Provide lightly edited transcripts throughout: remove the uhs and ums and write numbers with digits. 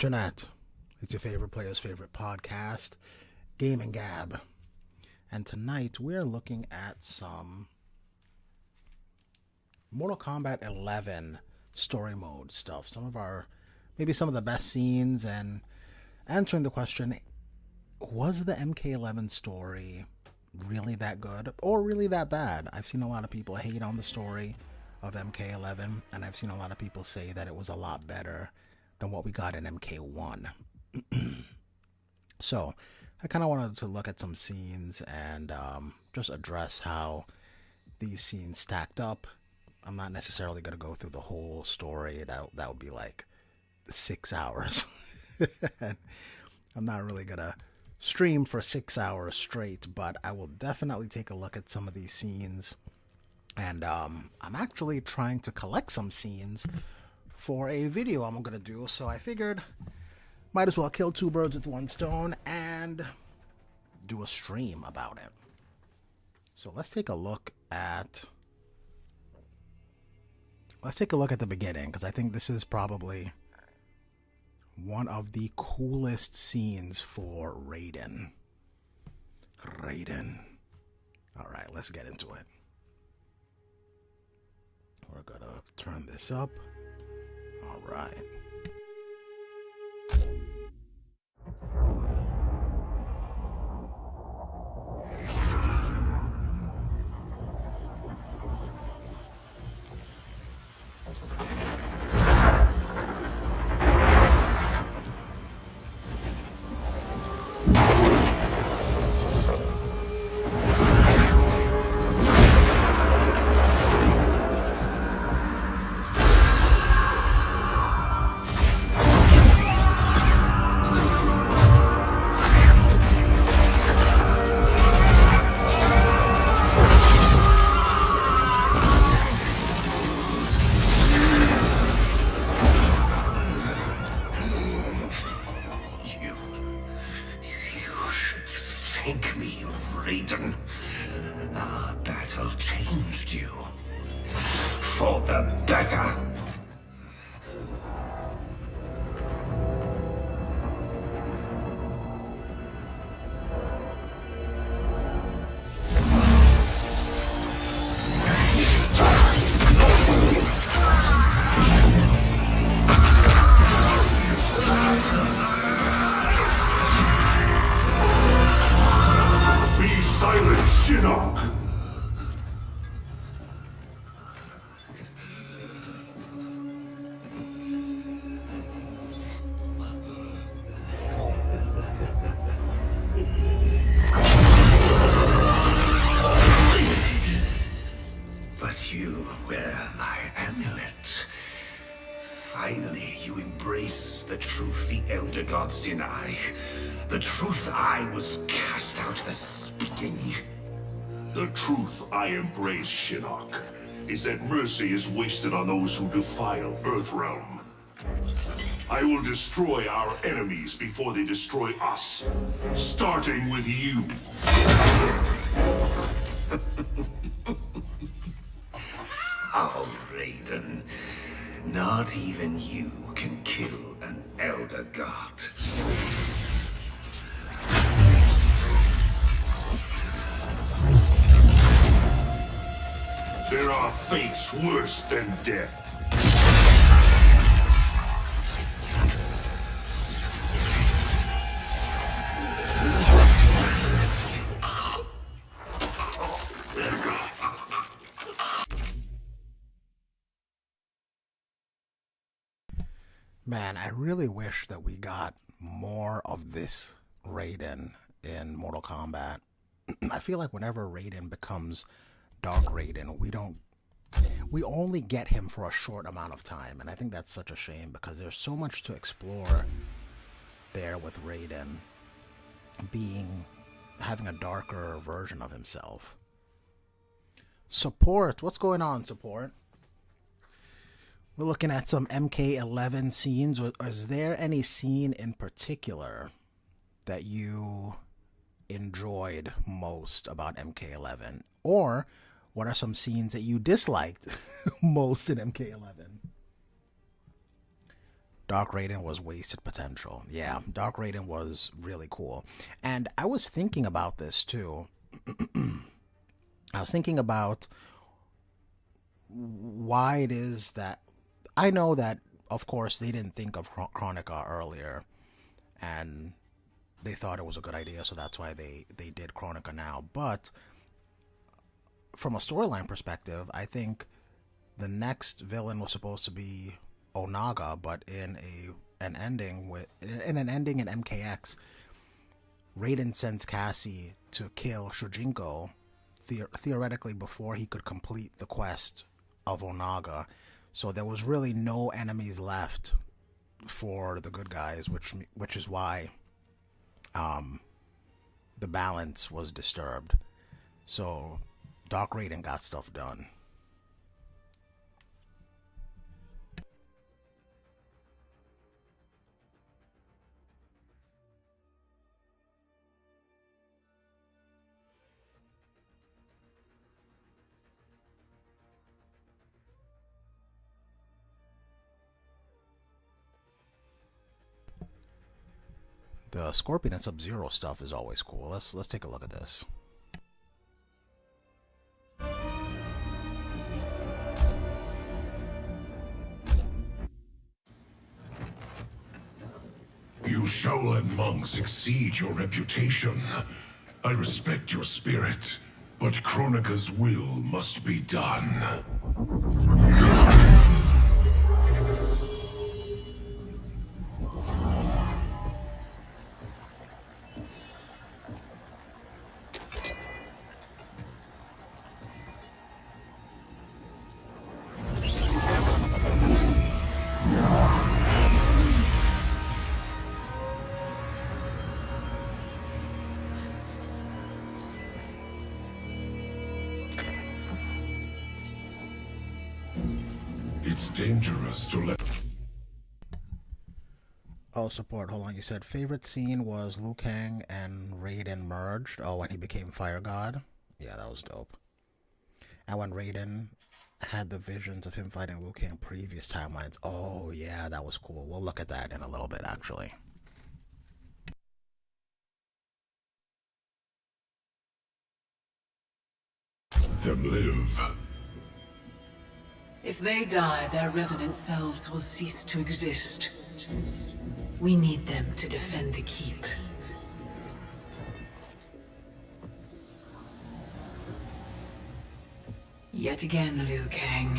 Internet. It's your favorite player's favorite podcast, Gaming Gab. And tonight we're looking at some Mortal Kombat 11 story mode stuff. Maybe some of the best scenes, and answering the question, was the MK11 story really that good or really that bad? I've seen a lot of people hate on the story of MK11, and I've seen a lot of people say that it was a lot better than what we got in MK1. So I kind of wanted to look at some scenes and just address how these scenes stacked up. I'm not necessarily going to go through the whole story. That would be like 6 hours. I'm not really going to stream for 6 hours straight, but I will definitely take a look at some of these scenes. And I'm actually trying to collect some scenes for a video I'm going to do. So I figured might as well kill two birds with one stone and do a stream about it. So let's take a look at the beginning, because I think this is probably one of the coolest scenes for Raiden. All right, let's get into it. We're gonna turn this up. All right. Thank me, Raiden. Our battle changed you. For the better. Shinnok! But you wear my amulet. Finally, you embrace the truth the Elder Gods deny. The truth I was cast out for speaking. The truth I embrace, Shinnok, is that mercy is wasted on those who defile Earthrealm. I will destroy our enemies before they destroy us, starting with you. Oh, Raiden. Not even you can kill an Elder God. There are fates worse than death. Man, I really wish that we got more of this Raiden in Mortal Kombat. I feel like whenever Raiden becomes Dark Raiden, we only get him for a short amount of time, and I think that's such a shame, because there's so much to explore there with Raiden having a darker version of himself. Support, what's going on, Support? We're looking at some MK11 scenes. Is there any scene in particular that you enjoyed most about MK11, or what are some scenes that you disliked most in MK11? Dark Raiden was wasted potential. Yeah, Dark Raiden was really cool. And I was thinking about this too. I was thinking about why it is that I know that, of course, they didn't think of Chronica earlier, and they thought it was a good idea, so that's why they did Chronica now. But from a storyline perspective, I think the next villain was supposed to be Onaga, but in an ending in MKX, Raiden sends Cassie to kill Shujinko, theoretically before he could complete the quest of Onaga. So there was really no enemies left for the good guys, which is why the balance was disturbed. So Dark Raiden got stuff done. The Scorpion and Sub-Zero stuff is always cool. Let's take a look at this. You Shaolin monks exceed your reputation. I respect your spirit, but Chronica's will must be done. It's dangerous to let... Oh, support. Hold on. You said favorite scene was Liu Kang and Raiden merged. Oh, when he became Fire God? Yeah, that was dope. And when Raiden had the visions of him fighting Liu Kang previous timelines. Oh, yeah, that was cool. We'll look at that in a little bit, actually. them live. If they die, their revenant selves will cease to exist. We need them to defend the keep. Yet again, Liu Kang.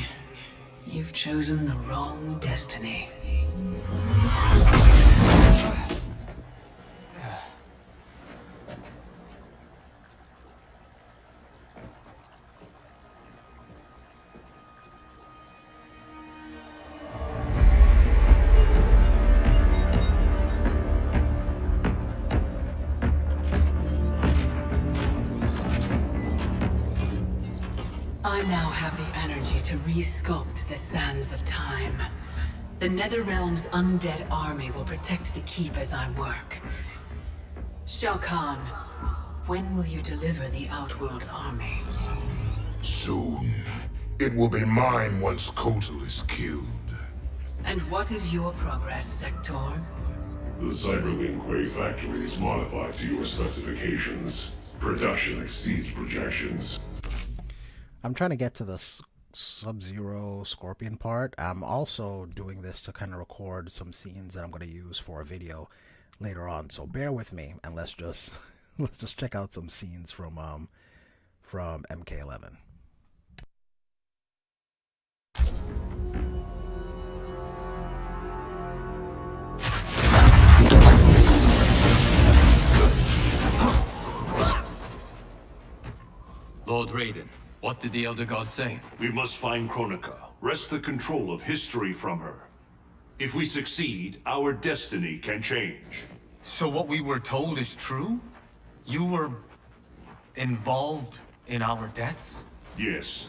You've chosen the wrong destiny. I now have the energy to re-sculpt the sands of time. The Netherrealm's undead army will protect the keep as I work. Shao Kahn, when will you deliver the Outworld army? Soon. It will be mine once Kotal is killed. And what is your progress, Sector? The Cyberlink Quay factory is modified to your specifications. Production exceeds projections. I'm trying to get to the Sub-Zero Scorpion part. I'm also doing this to kind of record some scenes that I'm going to use for a video later on. So bear with me and let's just check out some scenes from MK11. Lord Raiden, what did the Elder God say? We must find Kronika, wrest the control of history from her. If we succeed, our destiny can change. So what we were told is true? You were involved in our deaths? Yes.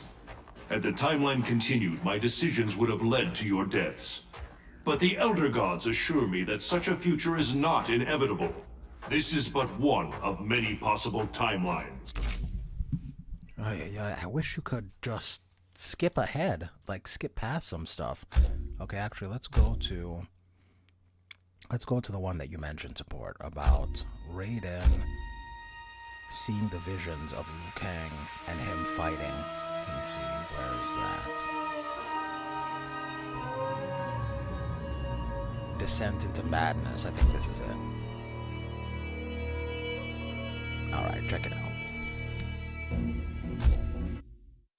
Had the timeline continued, my decisions would have led to your deaths. But the Elder Gods assure me that such a future is not inevitable. This is but one of many possible timelines. Oh, yeah, I wish you could just skip ahead, like skip past some stuff. Okay, actually, let's go to Let's go to the one that you mentioned, Support, about Raiden seeing the visions of Liu Kang and him fighting. Let me see, where is that? Descent into Madness, I think this is it. Alright, check it out.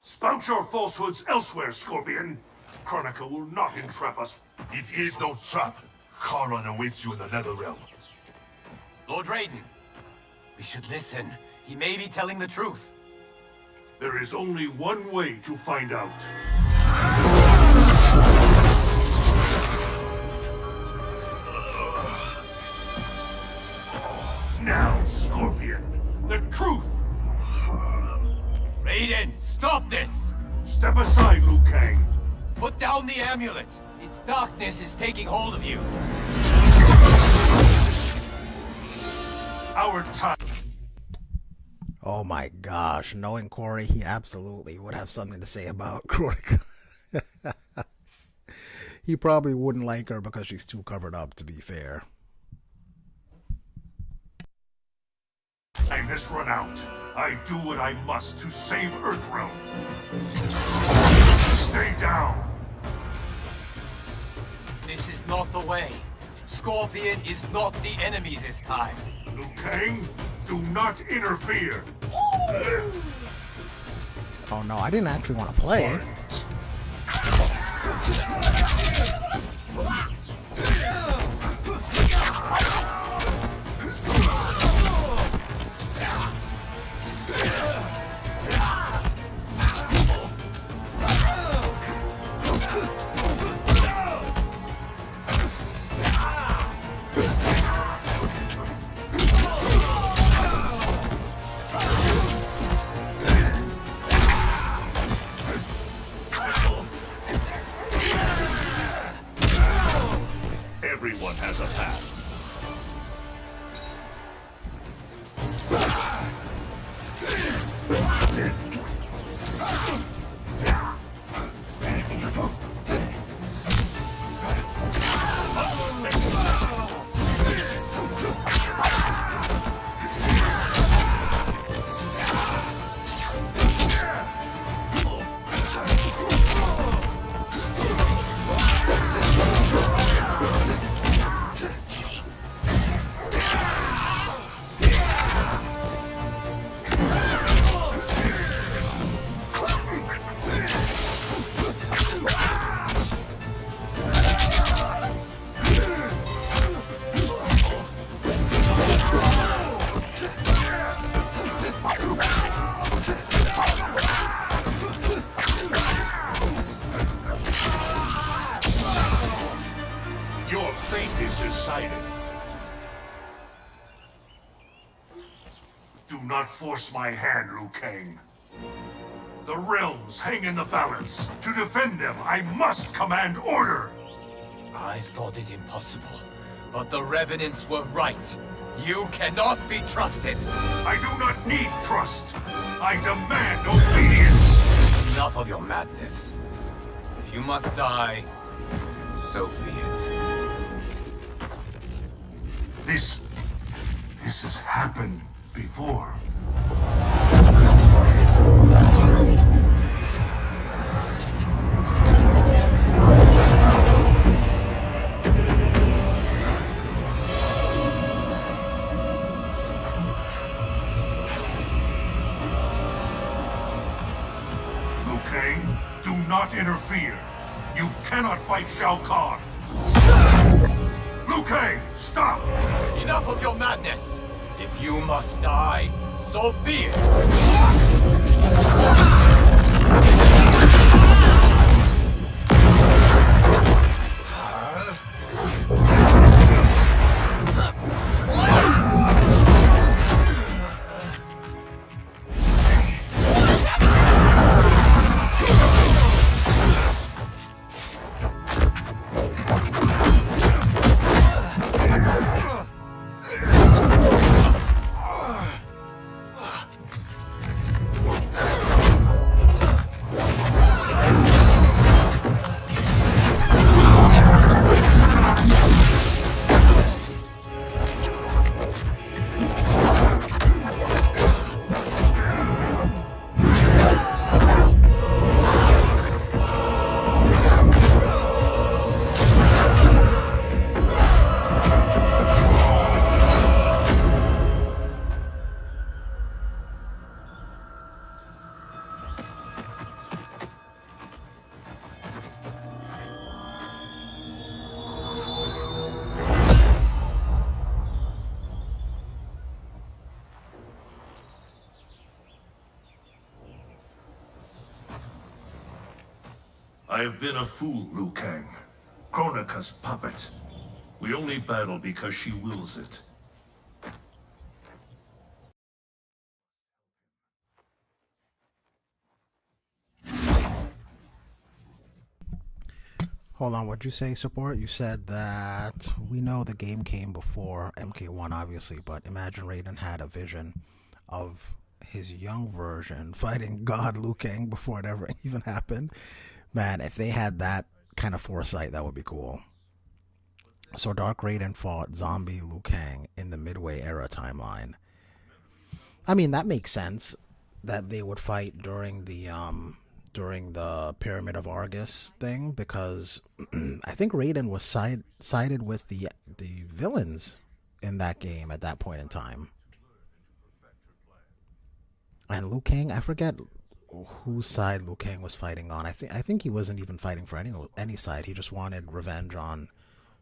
Spout your falsehoods elsewhere, Scorpion. Kronika will not entrap us. It is no trap. Charon awaits you in the Netherrealm. Lord Raiden, we should listen. He may be telling the truth. There is only one way to find out. Now, Scorpion, the truth! Raiden, stop this! Step aside, Liu Kang. Put down the amulet! Its darkness is taking hold of you. Our time. Oh my gosh, knowing Corey, he absolutely would have something to say about Kronika. He probably wouldn't like her because she's too covered up, to be fair. Time has run out. I do what I must to save Earthrealm. Stay down. This is not the way. Scorpion is not the enemy this time. Liu Kang, do not interfere. Oh no, I didn't actually want to play. Everyone has a path. Your fate is decided. Do not force my hand, Liu Kang. The realms hang in the balance. To defend them, I must command order. I thought it impossible, but the Revenants were right. You cannot be trusted. I do not need trust. I demand obedience. Enough of your madness. If you must die, so be it. This has happened before. Liu Kang, do not interfere. You cannot fight Shao Kahn. Liu Kang, stop! Enough of your madness! If you must die, so be it! I have been a fool, Liu Kang. Kronika's puppet. We only battle because she wills it. Hold on, what'd you say, support? You said that we know the game came before MK1, obviously, but Imagine Raiden had a vision of his young version fighting God Liu Kang before it ever even happened. Man, if they had that kind of foresight, that would be cool. So Dark Raiden fought zombie Liu Kang in the Midway era timeline. I mean, that makes sense that they would fight during the Pyramid of Argus thing, because I think Raiden was sided with the villains in that game at that point in time. And Liu Kang, I forget whose side Liu Kang was fighting on. I think he wasn't even fighting for any side. He just wanted revenge on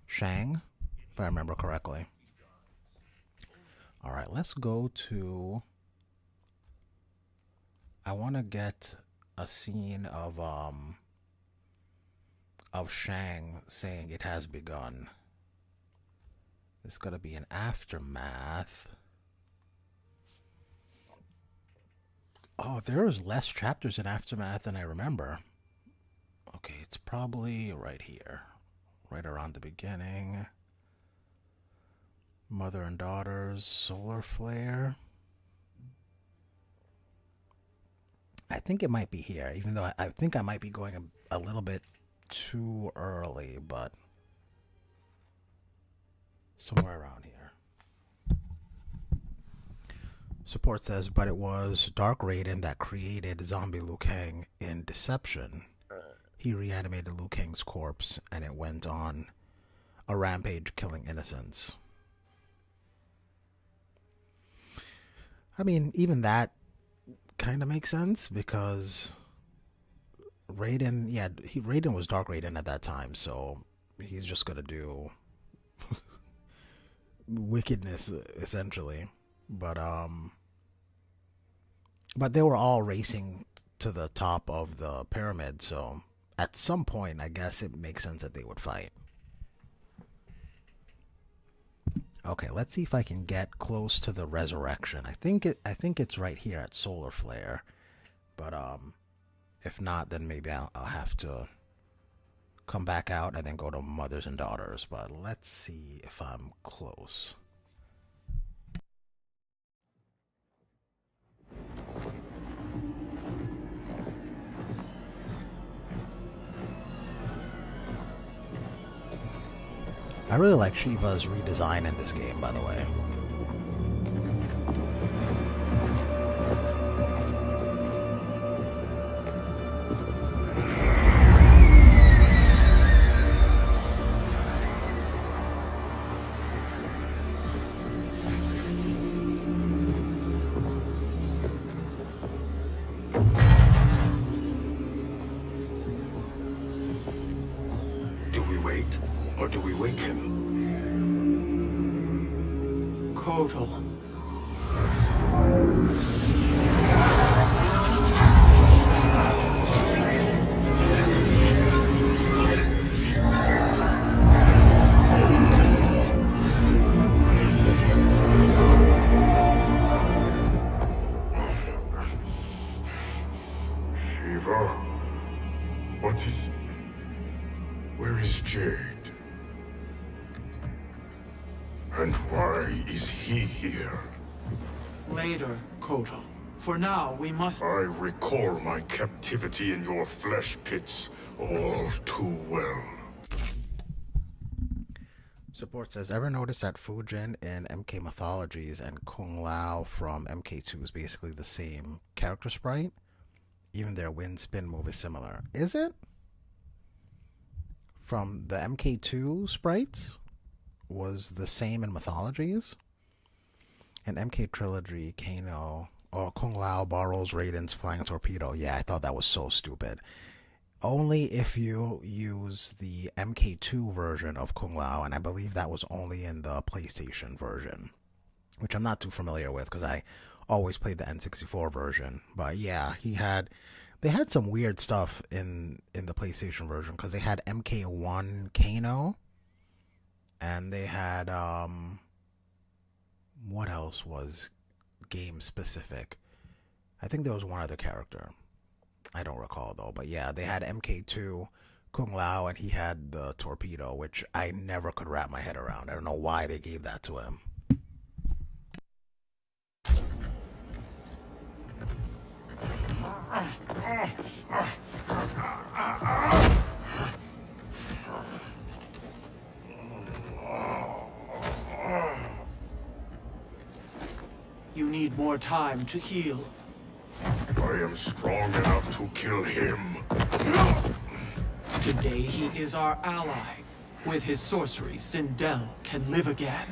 Shang, if I remember correctly. All right, let's go to. I want to get a scene of Shang saying it has begun. There's got to be an aftermath. Oh, there's less chapters in Aftermath than I remember. Okay, it's probably right here. Right around the beginning. Mother and daughters, solar flare. I think it might be here, even though I think I might be going a little bit too early, but somewhere around here. Support says, but it was Dark Raiden that created zombie Liu Kang in Deception. He reanimated Liu Kang's corpse, and it went on a rampage killing innocents. I mean, even that kind of makes sense, because Raiden, Raiden was Dark Raiden at that time, so he's just gonna do wickedness, essentially. But they were all racing to the top of the pyramid, so at some point, I guess it makes sense that they would fight. Okay, let's see if I can get close to the resurrection. I think it's right here at Solar Flare, but if not, then maybe I'll have to come back out and then go to Mothers and Daughters. But let's see if I'm close. I really like Shiva's redesign in this game, by the way. Do we wait, or do we wake him? Kotal. Shiva? What is... Where is Jade? And why is he here? Later, Kotal. For now, we must... I recall my captivity in your flesh pits all too well. Support says, ever notice that Fujin in MK Mythologies and Kung Lao from MK2 is basically the same character sprite? Even their wind spin move is similar. Is it? From the MK2 sprites was the same in Mythologies? And MK Trilogy, Kano, or Kung Lao borrows Raiden's flying torpedo. Yeah, I thought that was so stupid. Only if you use the MK2 version of Kung Lao, and I believe that was only in the PlayStation version, which I'm not too familiar with because I always played the N64 version. But yeah, he had They had some weird stuff in the PlayStation version because they had MK1 Kano, and they had what else was game specific? I think there was one other character. I don't recall though, but yeah, they had MK2 Kung Lao, and he had the torpedo, which I never could wrap my head around. I don't know why they gave that to him. You need more time to heal. I am strong enough to kill him. Today he is our ally. With his sorcery, Sindel can live again.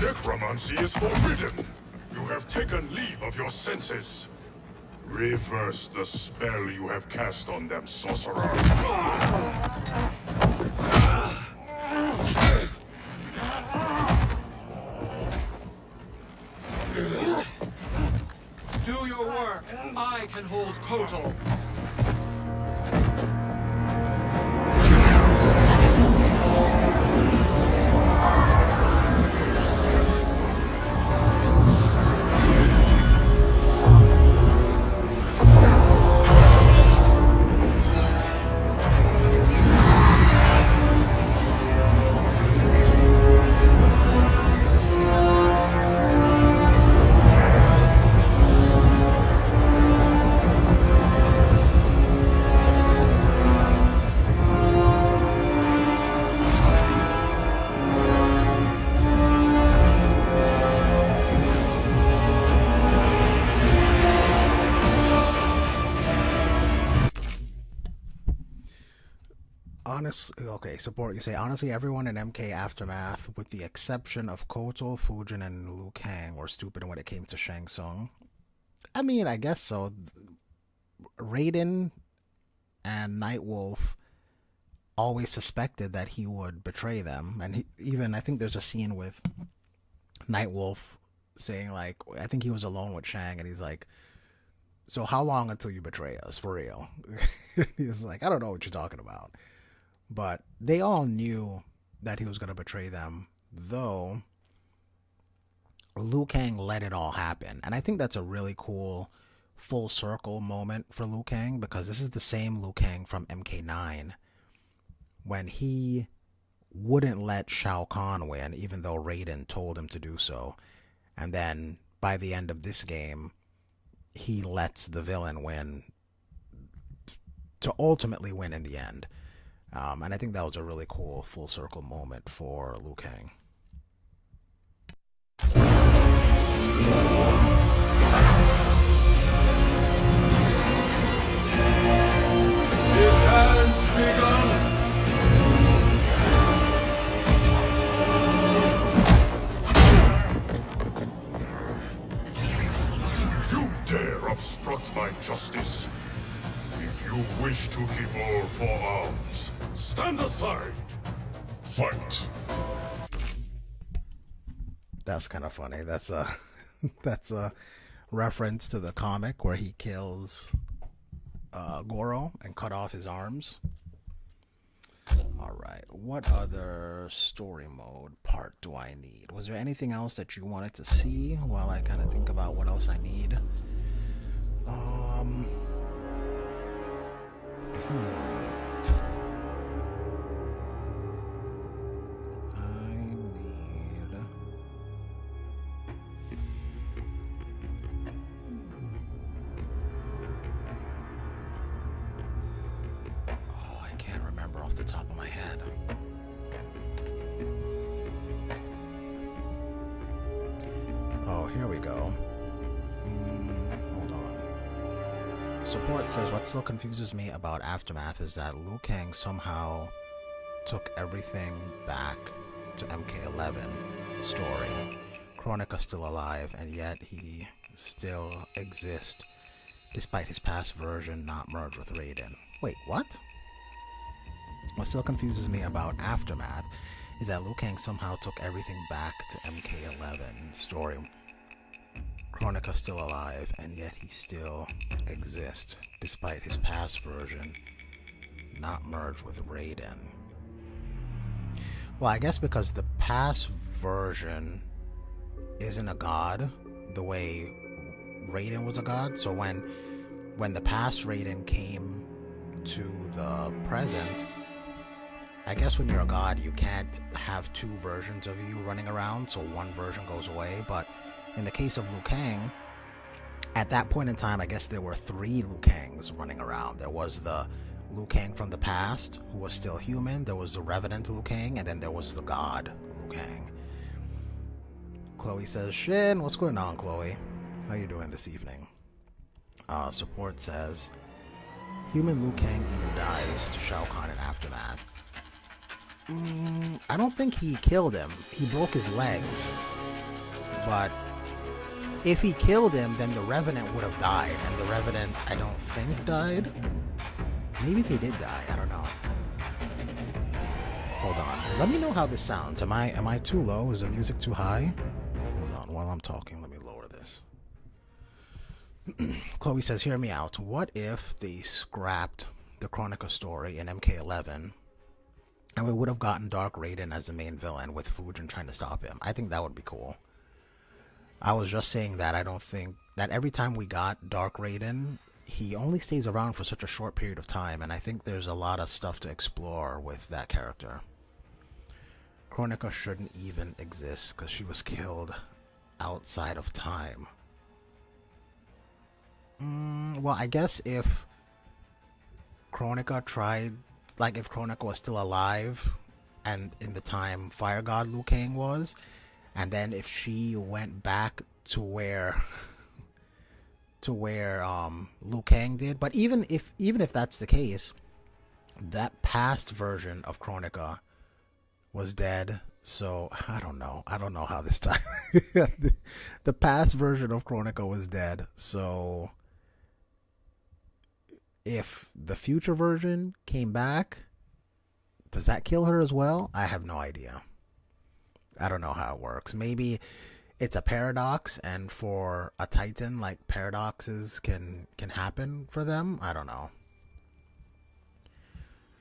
Necromancy is forbidden. You have taken leave of your senses. Reverse the spell you have cast on them, sorcerer. Do your work. I can hold Kotal. Okay, support. You say, honestly, everyone in MK Aftermath, with the exception of Kotal, Fujin, and Liu Kang, were stupid when it came to Shang Tsung. I mean, I guess so. Raiden and Nightwolf always suspected that he would betray them. And I think there's a scene with Nightwolf saying, like, I think he was alone with Shang, and he's like, so how long until you betray us, for real? He's like, I don't know what you're talking about. But they all knew that he was going to betray them, though Liu Kang let it all happen. And I think that's a really cool full circle moment for Liu Kang, because this is the same Liu Kang from MK9 when he wouldn't let Shao Kahn win, even though Raiden told him to do so. And then by the end of this game, he lets the villain win to ultimately win in the end. And I think that was a really cool full circle moment for Liu Kang. It has begun! You dare obstruct my justice? If you wish to keep all four arms, stand aside! Fight! That's kind of funny. That's a reference to the comic where he kills Goro and cut off his arms. All right, what other story mode part do I need? Was there anything else that you wanted to see while I kind of think about what else I need? I can't remember off the top of my head. Oh, here we go. Hold on. Support says, what still confuses me about Aftermath is that Liu Kang somehow took everything back to MK11 story. Kronika's still alive, and yet he still exists despite his past version not merged with Raiden. Wait, what? What still confuses me about Aftermath is that Liu Kang somehow took everything back to MK11 story. Kronika's still alive, and yet he still exists, despite his past version not merged with Raiden. Well, I guess because the past version isn't a god the way Raiden was a god, so when the past Raiden came to the present, I guess when you're a god, you can't have two versions of you running around, so one version goes away. But in the case of Liu Kang, at that point in time, I guess there were three Liu Kangs running around. There was the Liu Kang from the past, who was still human. There was the Revenant Liu Kang, and then there was the god Liu Kang. Chloe says, Shin, what's going on, Chloe? How you doing this evening? Support says, human Liu Kang even dies to Shao Kahn in Aftermath. I don't think he killed him. He broke his legs. But if he killed him, then the Revenant would have died. And the Revenant, I don't think, died. Maybe they did die. I don't know. Hold on. Let me know how this sounds. Am I too low? Is the music too high? Hold on. While I'm talking, let me lower this. Chloe says, hear me out. What if they scrapped the Kronika story in MK11 and we would have gotten Dark Raiden as the main villain with Fujin trying to stop him? I think that would be cool. I was just saying that I don't think that every time we got Dark Raiden, he only stays around for such a short period of time, and I think there's a lot of stuff to explore with that character. Kronika shouldn't even exist because she was killed outside of time. Well, I guess if Kronika tried, like if Kronika was still alive and in the time Fire God Liu Kang was, and then if she went back to where Liu Kang did, but even if that's the case, that past version of Kronika was dead. So I don't know how this time the past version of Kronika was dead. So if the future version came back, does that kill her as well? I have no idea. I don't know how it works. Maybe it's a paradox, and for a Titan, like, paradoxes can happen for them. I don't know.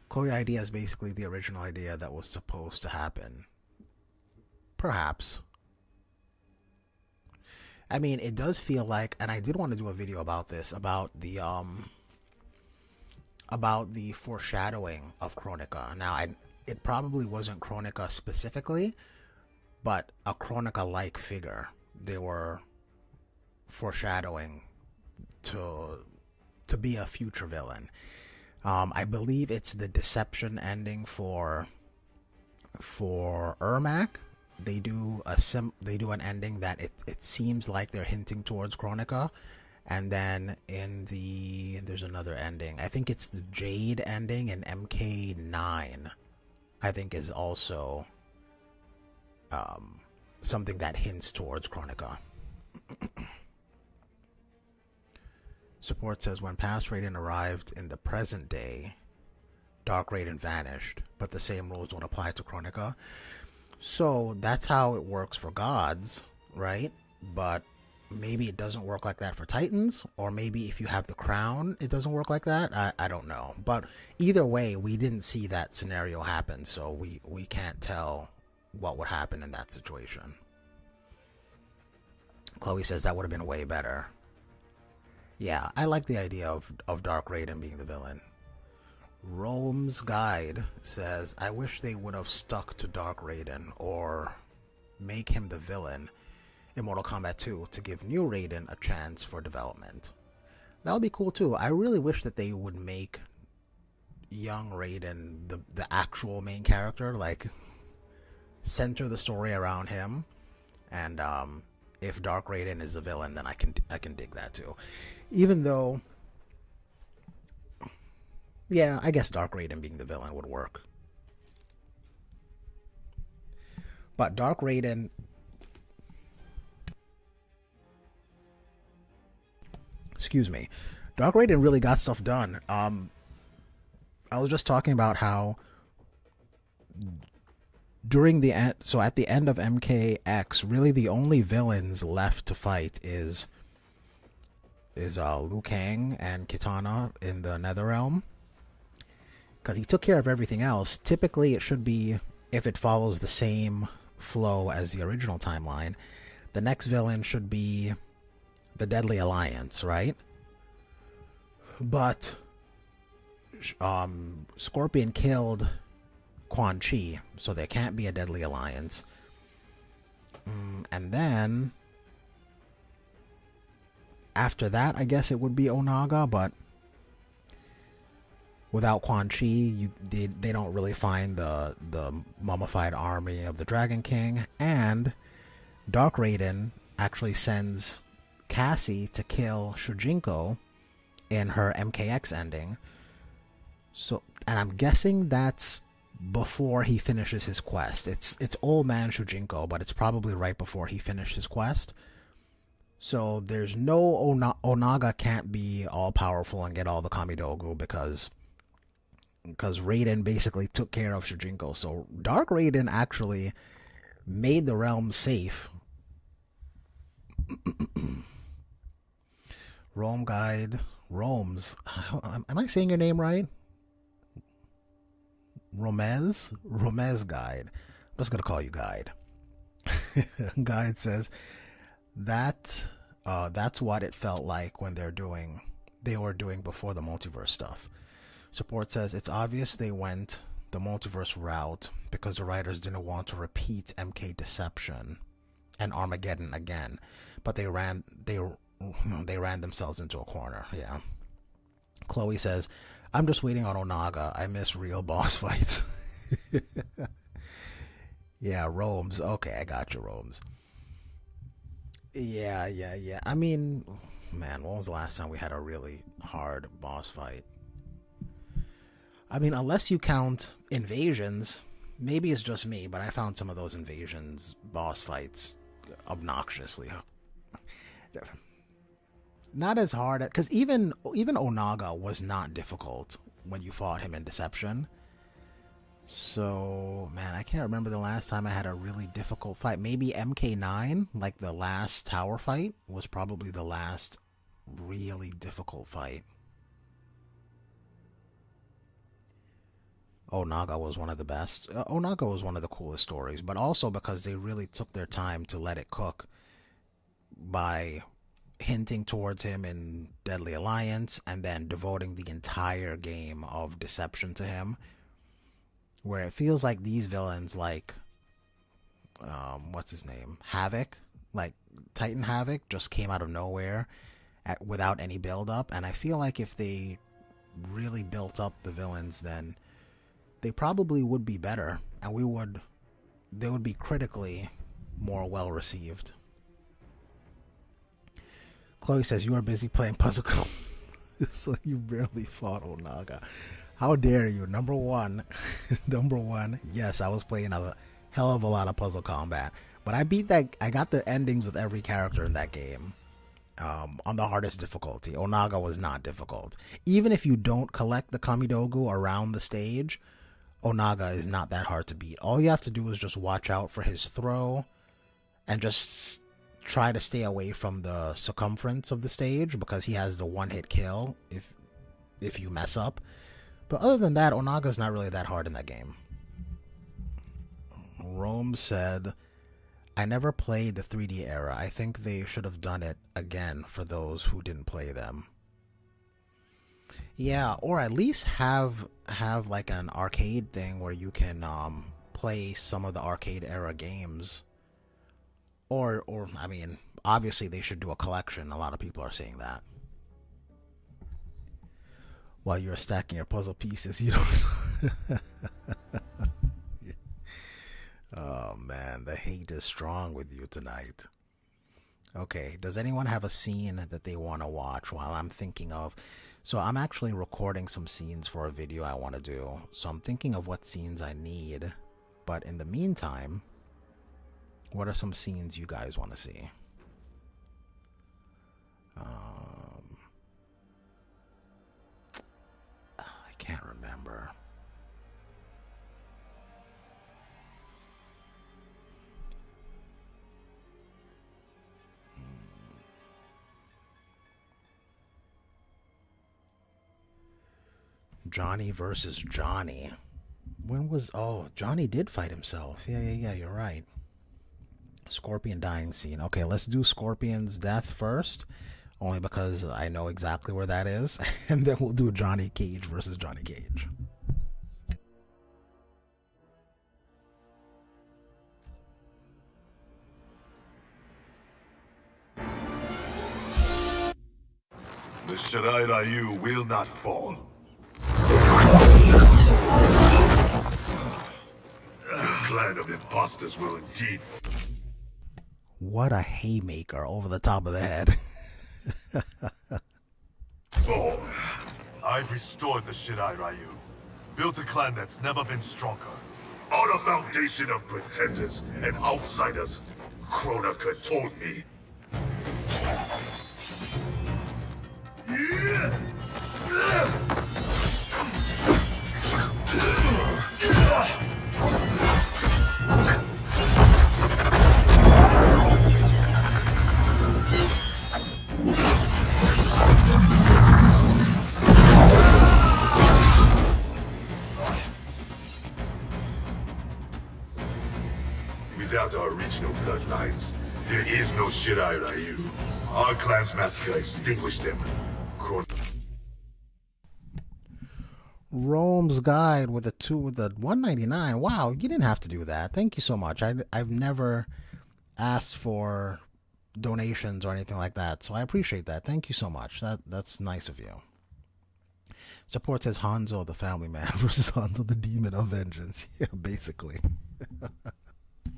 Chloe idea is basically the original idea that was supposed to happen. Perhaps. I mean, it does feel like, and I did want to do a video about this, about the foreshadowing of Kronika. Now, it probably wasn't Kronika specifically, but a Kronika-like figure. They were foreshadowing to be a future villain. I believe it's the Deception ending for Ermac. They do an ending that it seems like they're hinting towards Kronika, and then there's another ending. I think it's the Jade ending in MK9. I think is also something that hints towards Kronika. Support says, when past Raiden arrived in the present day, Dark Raiden vanished, but the same rules don't apply to Kronika. So that's how it works for gods, right? But maybe it doesn't work like that for Titans, or maybe if you have the crown, it doesn't work like that. I don't know. But either way, we didn't see that scenario happen, so we can't tell what would happen in that situation. Chloe says that would have been way better. Yeah, I like the idea of Dark Raiden being the villain. Rome's Guide says, I wish they would have stuck to Dark Raiden or make him the villain in Mortal Kombat 2 to give new Raiden a chance for development. That would be cool too. I really wish that they would make young Raiden the actual main character, like center the story around him, and if Dark Raiden is the villain, then I can dig that too. Even though, yeah, I guess Dark Raiden being the villain would work. But Dark Raiden, excuse me, Dark Raiden really got stuff done. I was just talking about how during the end, so at the end of MKX, really the only villains left to fight is Liu Kang and Kitana in the Netherrealm, because he took care of everything else. Typically, it should be, if it follows the same flow as the original timeline, the next villain should be the Deadly Alliance, right? But Scorpion killed Quan Chi, so there can't be a Deadly Alliance. And then after that, I guess it would be Onaga, but without Quan Chi, they don't really find the mummified army of the Dragon King. And Dark Raiden actually sends Cassie to kill Shujinko in her MKX ending. So, and I'm guessing that's before he finishes his quest. It's old man Shujinko, but it's probably right before he finished his quest. So there's no Onaga can't be all powerful and get all the Kamidogu because Raiden basically took care of Shujinko. So Dark Raiden actually made the realm safe. Rome's. Am I saying your name right? Romez Guide. I'm just gonna call you Guide. Guide says that's what it felt like when they were doing before the multiverse stuff. Support says it's obvious they went the multiverse route because the writers didn't want to repeat MK Deception and Armageddon again, but they ran themselves into a corner. Yeah. Chloe says, I'm just waiting on Onaga. I miss real boss fights. Yeah, Rome's. Okay, I got you, Rome's. Yeah. I mean, man, when was the last time we had a really hard boss fight? I mean, unless you count Invasions, maybe it's just me, but I found some of those Invasions boss fights obnoxiously not as hard, because even Onaga was not difficult when you fought him in Deception. So, man, I can't remember the last time I had a really difficult fight. Maybe MK9, like the last tower fight, was probably the last really difficult fight. Onaga was one of the best. Onaga was one of the coolest stories, but also because they really took their time to let it cook by hinting towards him in Deadly Alliance and then devoting the entire game of Deception to him, where it feels like these villains, like what's his name, Havoc, like Titan Havoc, just came out of nowhere without any build up. And I feel like if they really built up the villains, then they probably would be better, and they would be critically more well received. Chloe says, you are busy playing Puzzle so you barely fought Onaga. How dare you? Number one, yes, I was playing a hell of a lot of Puzzle Combat, but I got the endings with every character in that game on the hardest difficulty. Onaga was not difficult. Even if you don't collect the Kamidogu around the stage, Onaga is not that hard to beat. All you have to do is just watch out for his throw and just try to stay away from the circumference of the stage, because he has the one-hit kill if you mess up. But other than that, Onaga's not really that hard in that game. Rome said, I never played the 3D era. I think they should have done it again for those who didn't play them. Yeah, or at least have like an arcade thing where you can play some of the arcade era games. Or I mean, obviously they should do a collection. A lot of people are saying that. While you're stacking your puzzle pieces, you don't... Oh man, the hate is strong with you tonight. Okay, does anyone have a scene that they want to watch while I'm thinking of... So I'm actually recording some scenes for a video I want to do. So I'm thinking of what scenes I need. But in the meantime, what are some scenes you guys want to see? I can't remember. Johnny versus Johnny. When was... Oh, Johnny did fight himself. Yeah, you're right. Scorpion dying scene. Okay, let's do Scorpion's death first. Only because I know exactly where that is. And then we'll do Johnny Cage versus Johnny Cage. The Shirai Ryu will not fall. The clan of imposters will indeed. What a haymaker over the top of the head. fall. I've restored the Shirai Ryu. Built a clan that's never been stronger. On a foundation of pretenders and outsiders, Kronika told me. Without our original bloodlines, there is no Shirai Ryu. Our clan's massacre extinguished them. Rome's Guide with a 199. Wow, you didn't have to do that. Thank you so much. I've never asked for donations or anything like that, so I appreciate that. Thank you so much. That's nice of you. Support says Hanzo the family man versus Hanzo the demon of vengeance. Yeah, basically.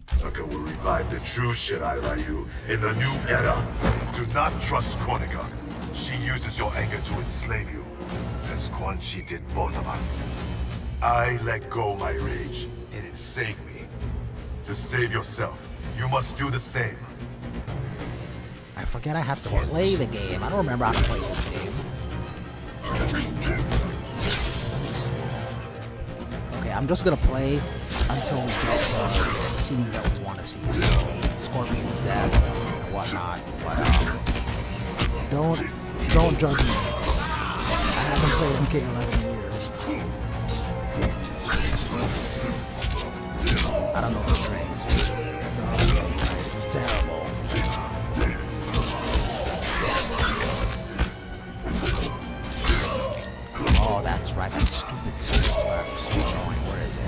Kronika will revive the true Shirai Ryu in the new era. Do not trust Kronika. She uses your anger to enslave you, as Quan Chi did both of us. I let go my rage, and it saved me. To save yourself, you must do the same. I forget I have to play the game. I don't remember how to play this game. Okay, I'm just gonna play until we get to scenes that we want to see. Scorpion's death and whatnot. But don't judge me. I haven't played MK11 in years. I don't know the strings. Okay, this is terrible. Oh, that's right. That stupid sword slash is so annoying. Where is it?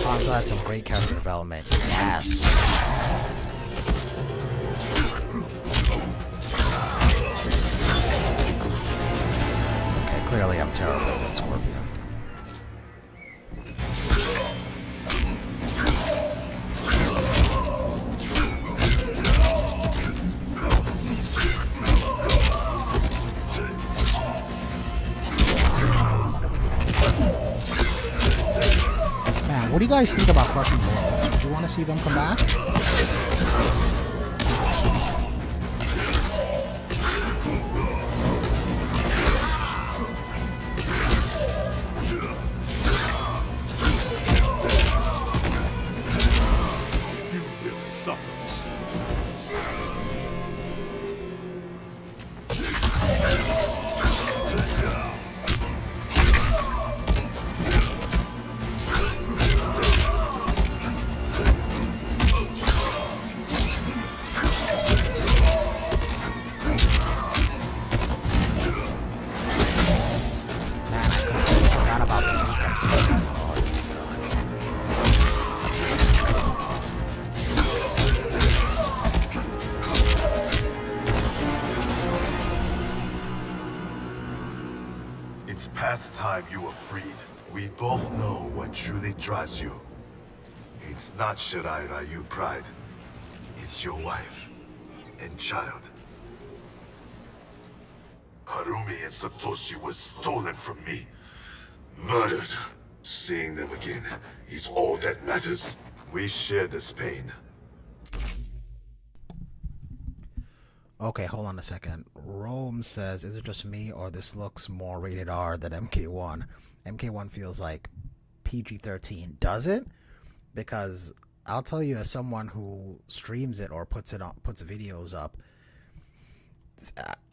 Hanzo had some great character development. Yes. Okay, clearly I'm terrible at Scorpion. What do you guys think about Crushing Blows? Would you want to see them come back? You will suffer. It's past time you were freed. We both know what truly drives you. It's not Shirai Ryu pride. It's your wife and child. Harumi and Satoshi were stolen from me. Murdered. Seeing them again is all that matters. We share this pain. Okay, hold on a second. Rome says, is it just me or this looks more rated R than MK1? MK1 feels like PG-13. Does it? Because I'll tell you, as someone who streams it or puts videos up,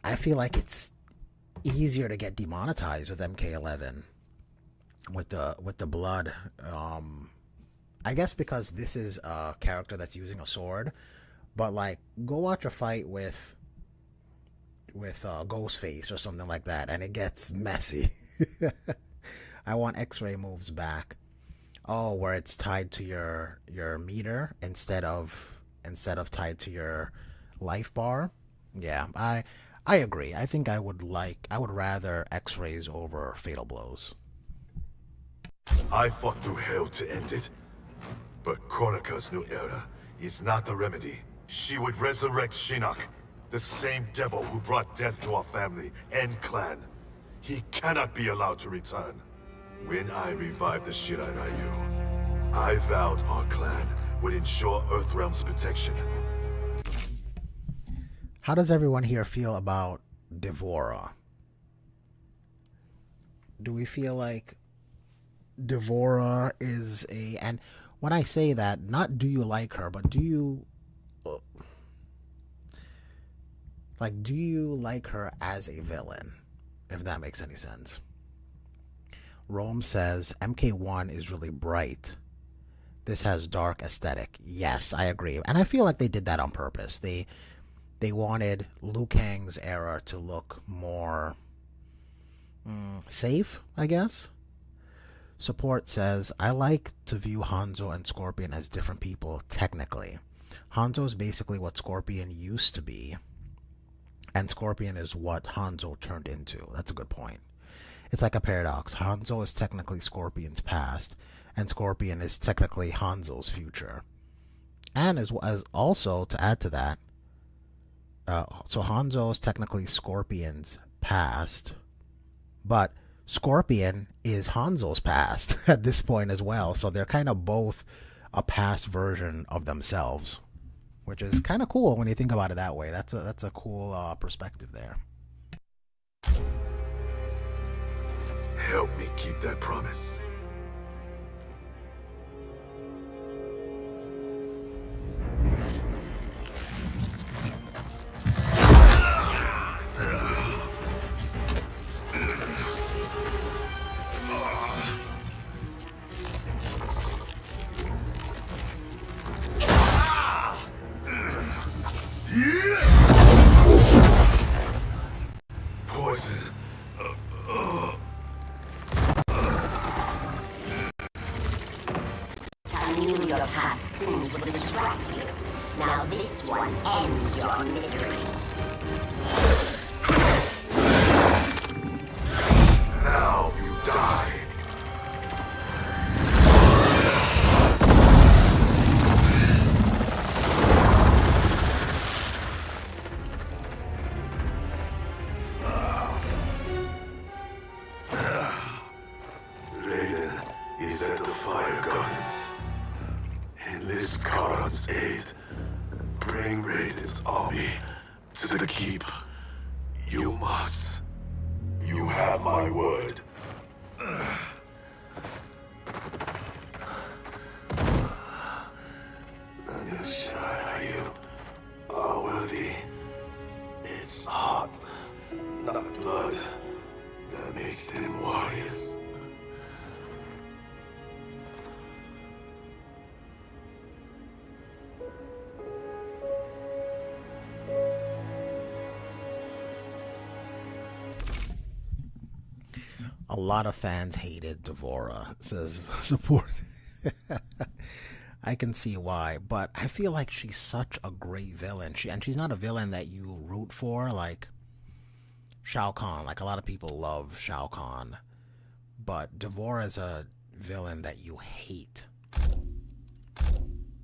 I feel like it's easier to get demonetized with MK11 with the blood. I guess because this is a character that's using a sword, but like go watch a fight with Ghostface or something like that, and it gets messy. I want X-ray moves back. Oh, where it's tied to your meter instead of tied to your life bar. Yeah, I agree. I think I would rather X-rays over fatal blows. I fought through hell to end it, but Kronika's new era is not the remedy. She would resurrect Shinnok, the same devil who brought death to our family and clan. He cannot be allowed to return. When I revived the Shirai-Ryu, I vowed our clan would ensure Earthrealm's protection. How does everyone here feel about D'Vorah? Do we feel like D'Vorah is a... And when I say that, not do you like her, but do you... Like, do you like her as a villain? If that makes any sense. Rome says, MK1 is really bright. This has dark aesthetic. Yes, I agree. And I feel like they did that on purpose. They wanted Liu Kang's era to look more safe, I guess. Support says, I like to view Hanzo and Scorpion as different people, technically. Hanzo is basically what Scorpion used to be, and Scorpion is what Hanzo turned into. That's a good point. It's like a paradox. Hanzo is technically Scorpion's past, and Scorpion is technically Hanzo's future. And as also, to add to that, so Hanzo is technically Scorpion's past, but Scorpion is Hanzo's past at this point as well. So they're kind of both a past version of themselves, which is kind of cool when you think about it that way. That's a cool perspective there. Help me keep that promise. Poison. I knew your past sins would distract you. Now this one ends your misery. Now you die. Raiden is at the Fire Gardens. Enlist Kharon's aid. Bring Raiden's army to the keep. You must. You have my word. The new Shirai-Ryu are worthy. It's heart, not blood, that makes them warriors. A lot of fans hated D'Vorah, says Support. I can see why, but I feel like she's such a great villain. She's not a villain that you root for, like Shao Kahn. Like, a lot of people love Shao Kahn, but D'Vorah is a villain that you hate.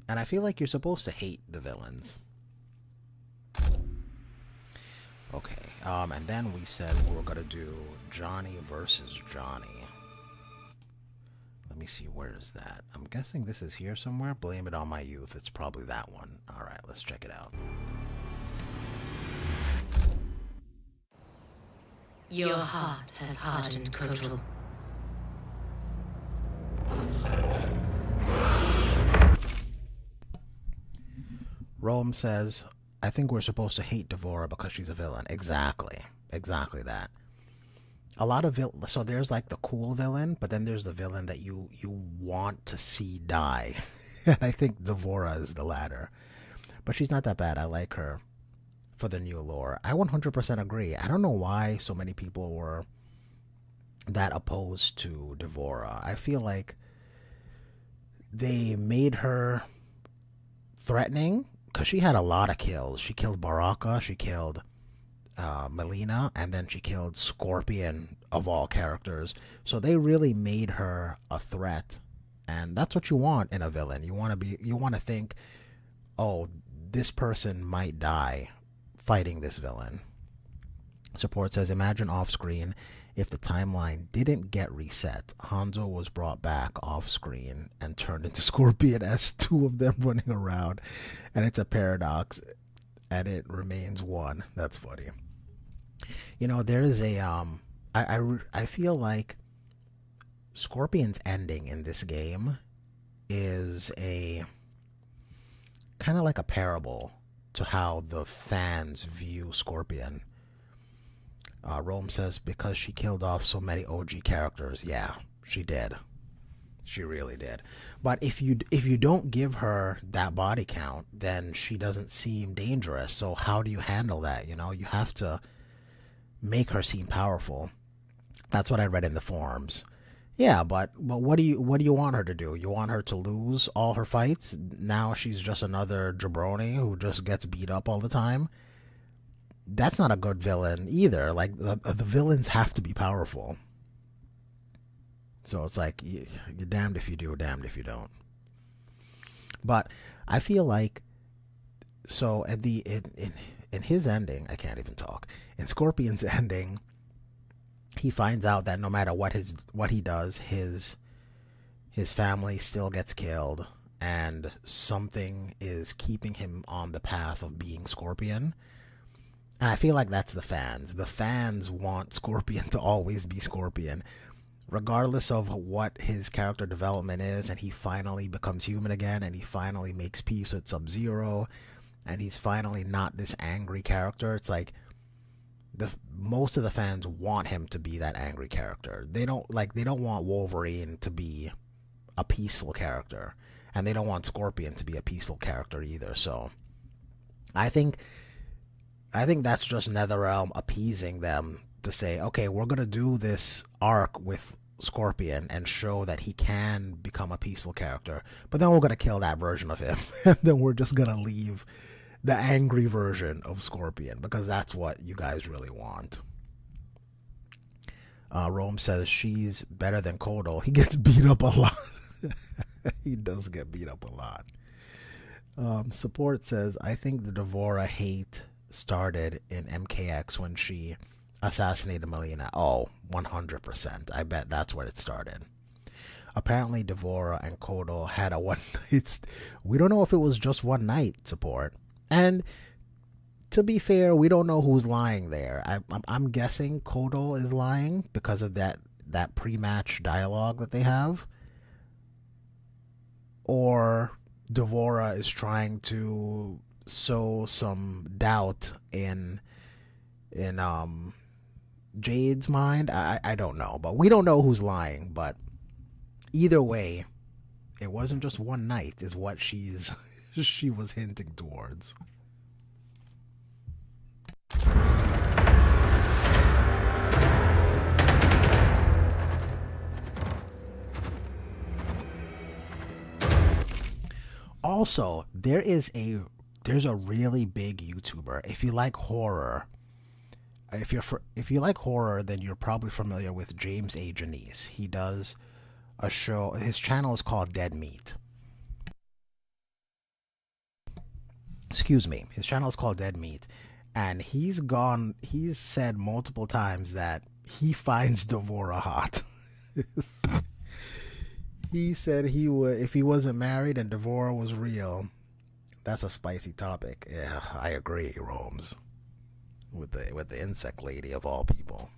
And I feel like you're supposed to hate the villains. Okay, and then we said we were gonna do Johnny versus Johnny. Let me see, where is that? I'm guessing this is here somewhere. Blame it on my youth. It's probably that one. Alright, let's check it out. Your heart has hardened, Kotal. Rome says, I think we're supposed to hate Devora because she's a villain. Exactly that. A lot of so there's like the cool villain, but then there's the villain that you want to see die. And I think Devora is the latter. But she's not that bad. I like her for the new lore. I 100% agree. I don't know why so many people were that opposed to Devora. I feel like they made her threatening because she had a lot of kills. She killed Baraka, she killed Melina, and then she killed Scorpion of all characters. So they really made her a threat, and that's what you want in a villain. You want to think, oh, this person might die fighting this villain. Support says, imagine off screen if the timeline didn't get reset. Hanzo was brought back off screen and turned into Scorpion as two of them running around, and it's a paradox, and it remains one. That's funny. You know, there's a I feel like Scorpion's ending in this game is a kind of like a parable to how the fans view Scorpion. Rome says, because she killed off so many OG characters. Yeah, she did. She really did. But if you don't give her that body count, then she doesn't seem dangerous. So how do you handle that? You know, you have to make her seem powerful. That's what I read in the forums. Yeah, but what do you want her to do? You want her to lose all her fights? Now she's just another jabroni who just gets beat up all the time? That's not a good villain either. Like, the villains have to be powerful. So it's like, you're damned if you do, damned if you don't. But I feel like, so at the in his ending, I can't even talk. In Scorpion's ending, he finds out that no matter what he does, his family still gets killed, and something is keeping him on the path of being Scorpion. And I feel like that's the fans. The fans want Scorpion to always be Scorpion, regardless of what his character development is, and he finally becomes human again, and he finally makes peace with Sub-Zero, and he's finally not this angry character. It's like most of the fans want him to be that angry character. They don't want Wolverine to be a peaceful character, and they don't want Scorpion to be a peaceful character either. So I think that's just NetherRealm appeasing them to say, okay, we're going to do this arc with Scorpion and show that he can become a peaceful character, but then we're going to kill that version of him. And then we're just going to leave the angry version of Scorpion, because that's what you guys really want. Rome says she's better than Kodal. He gets beat up a lot. He does get beat up a lot. Support says, I think the Devora hate started in MKX when she assassinated Melina. Oh, 100%. I bet that's where it started. Apparently Devora and Kodal had a one night. We don't know if it was just one night, Support. And to be fair, we don't know who's lying there. I'm guessing Kodal is lying because of that pre-match dialogue that they have. Or Devora is trying to sow some doubt in Jade's mind. I don't know, but we don't know who's lying. But either way, it wasn't just one night is what she was hinting towards. Also, there's a really big YouTuber. If you like horror, if you like horror, then you're probably familiar with James A. Janice. He does a show. His channel is called Dead Meat. Excuse me. His channel is called Dead Meat, and he's said multiple times that he finds Devora hot. He said he would, if he wasn't married and Devora was real. That's a spicy topic. Yeah, I agree, Romes. With the insect lady of all people.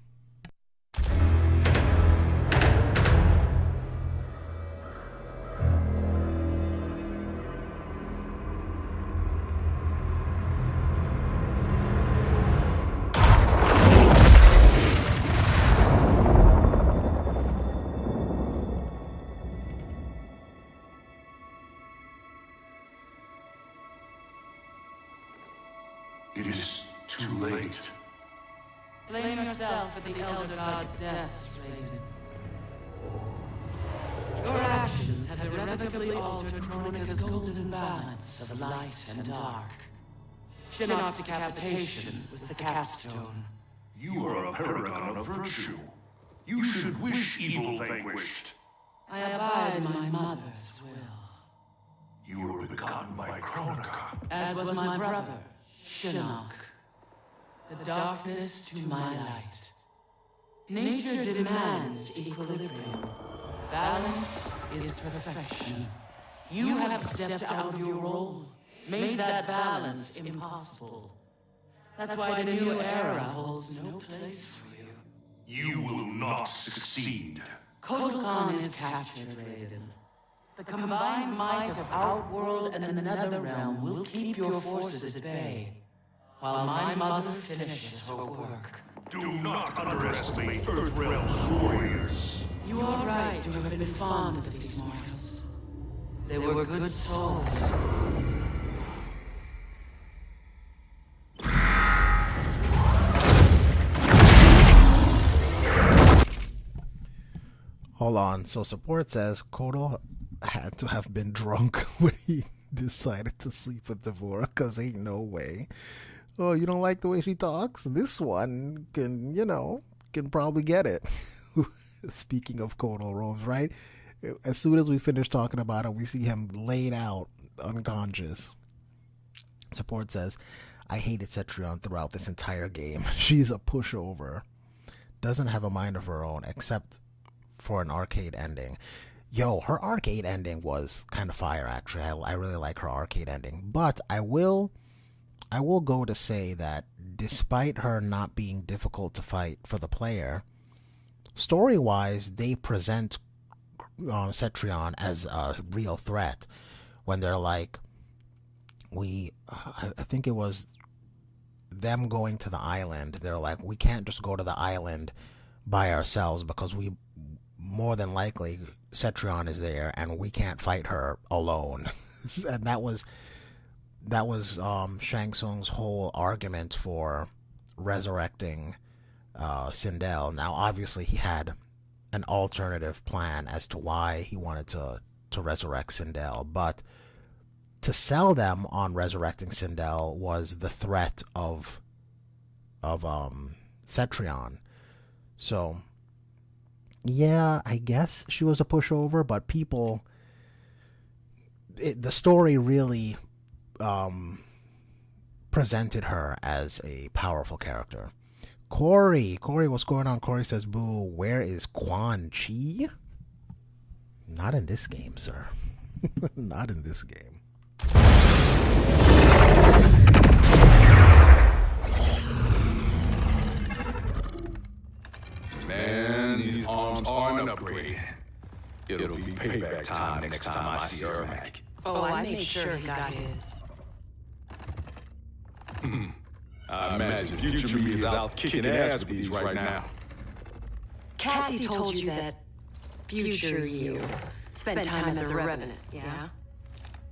Blame yourself for the Elder God's deaths, Raiden. Your actions have irrevocably altered Kronika's golden balance of light and dark. Shinnok's decapitation was the capstone. You are a paragon of virtue. You should wish evil vanquished. I abide in my mother's will. You were begotten by Kronika. As was my brother, Shinnok. The darkness to my light. Nature demands equilibrium. Balance is perfection. You have stepped out of your role, made that balance impossible. That's why the new era holds no place for you. You will not succeed. Kotal Khan is captured, Raiden. The combined might of Outworld and the Netherrealm will keep your forces at bay, while my mother finishes her work. Do not underestimate Earthrealm's warriors. You are right to have been fond of these mortals. They were good souls. Hold on. So support says Kotal had to have been drunk when he decided to sleep with D'Vorah, because ain't no way. Oh, you don't like the way she talks? This one can, can probably get it. Speaking of Kotal Roams, right? As soon as we finish talking about it, we see him laid out, unconscious. Support says, I hated Cetrion throughout this entire game. She's a pushover. Doesn't have a mind of her own, except for an arcade ending. Yo, her arcade ending was kind of fire, actually. I really like her arcade ending. But I will go to say that despite her not being difficult to fight for the player, story-wise, they present Cetrion as a real threat when they're like, I think it was them going to the island. They're like, we can't just go to the island by ourselves because we more than likely Cetrion is there and we can't fight her alone. And that was Shang Tsung's whole argument for resurrecting Sindel. Now, obviously, he had an alternative plan as to why he wanted to resurrect Sindel, but to sell them on resurrecting Sindel was the threat of Cetrion. So, yeah, I guess she was a pushover, but the story really presented her as a powerful character. Corey, what's going on? Corey says, boo, where is Quan Chi? Not in this game, sir. Not in this game. Man, these arms are an upgrade. It'll be payback time next time I see Ermac. Oh, I made sure he got his. I imagine future me is out kicking ass with these right now. Cassie told you that future you spent time as a revenant, yeah?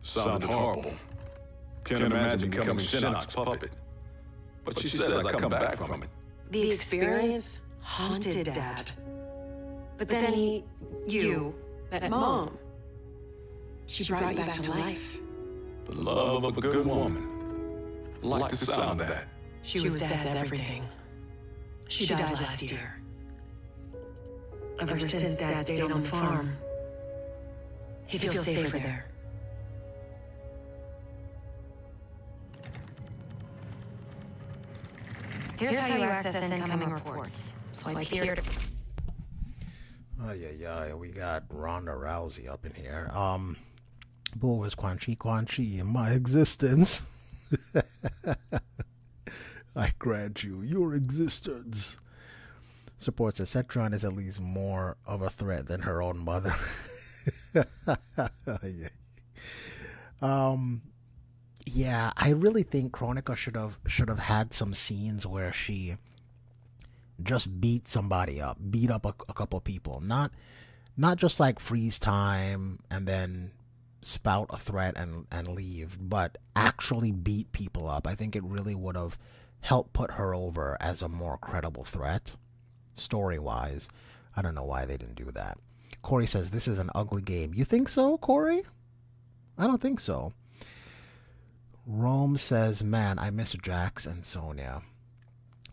Sounded horrible. Can't imagine becoming Shinnok's puppet. But she says I come back from it. The experience haunted Dad. But then you met Mom. She brought you back to life. The love of a good woman. Like the sound of that. She was Dad's everything. She died last year. Ever since Dad stayed on the farm, he feels safer there. Here's how you access incoming reports. Swipe here to... Oh, yeah, we got Ronda Rousey up in here. Boo, is Quan Chi in my existence? I grant you your existence. Support says Cetrion is at least more of a threat than her own mother. Yeah, I really think Kronika should have had some scenes where she just beat somebody up, beat up a couple people, not just like freeze time and then spout a threat and leave, but actually beat people up. I think it really would have help put her over as a more credible threat, story-wise. I don't know why they didn't do that. Corey says, this is an ugly game. You think so, Corey? I don't think so. Rome says, man, I miss Jax and Sonya.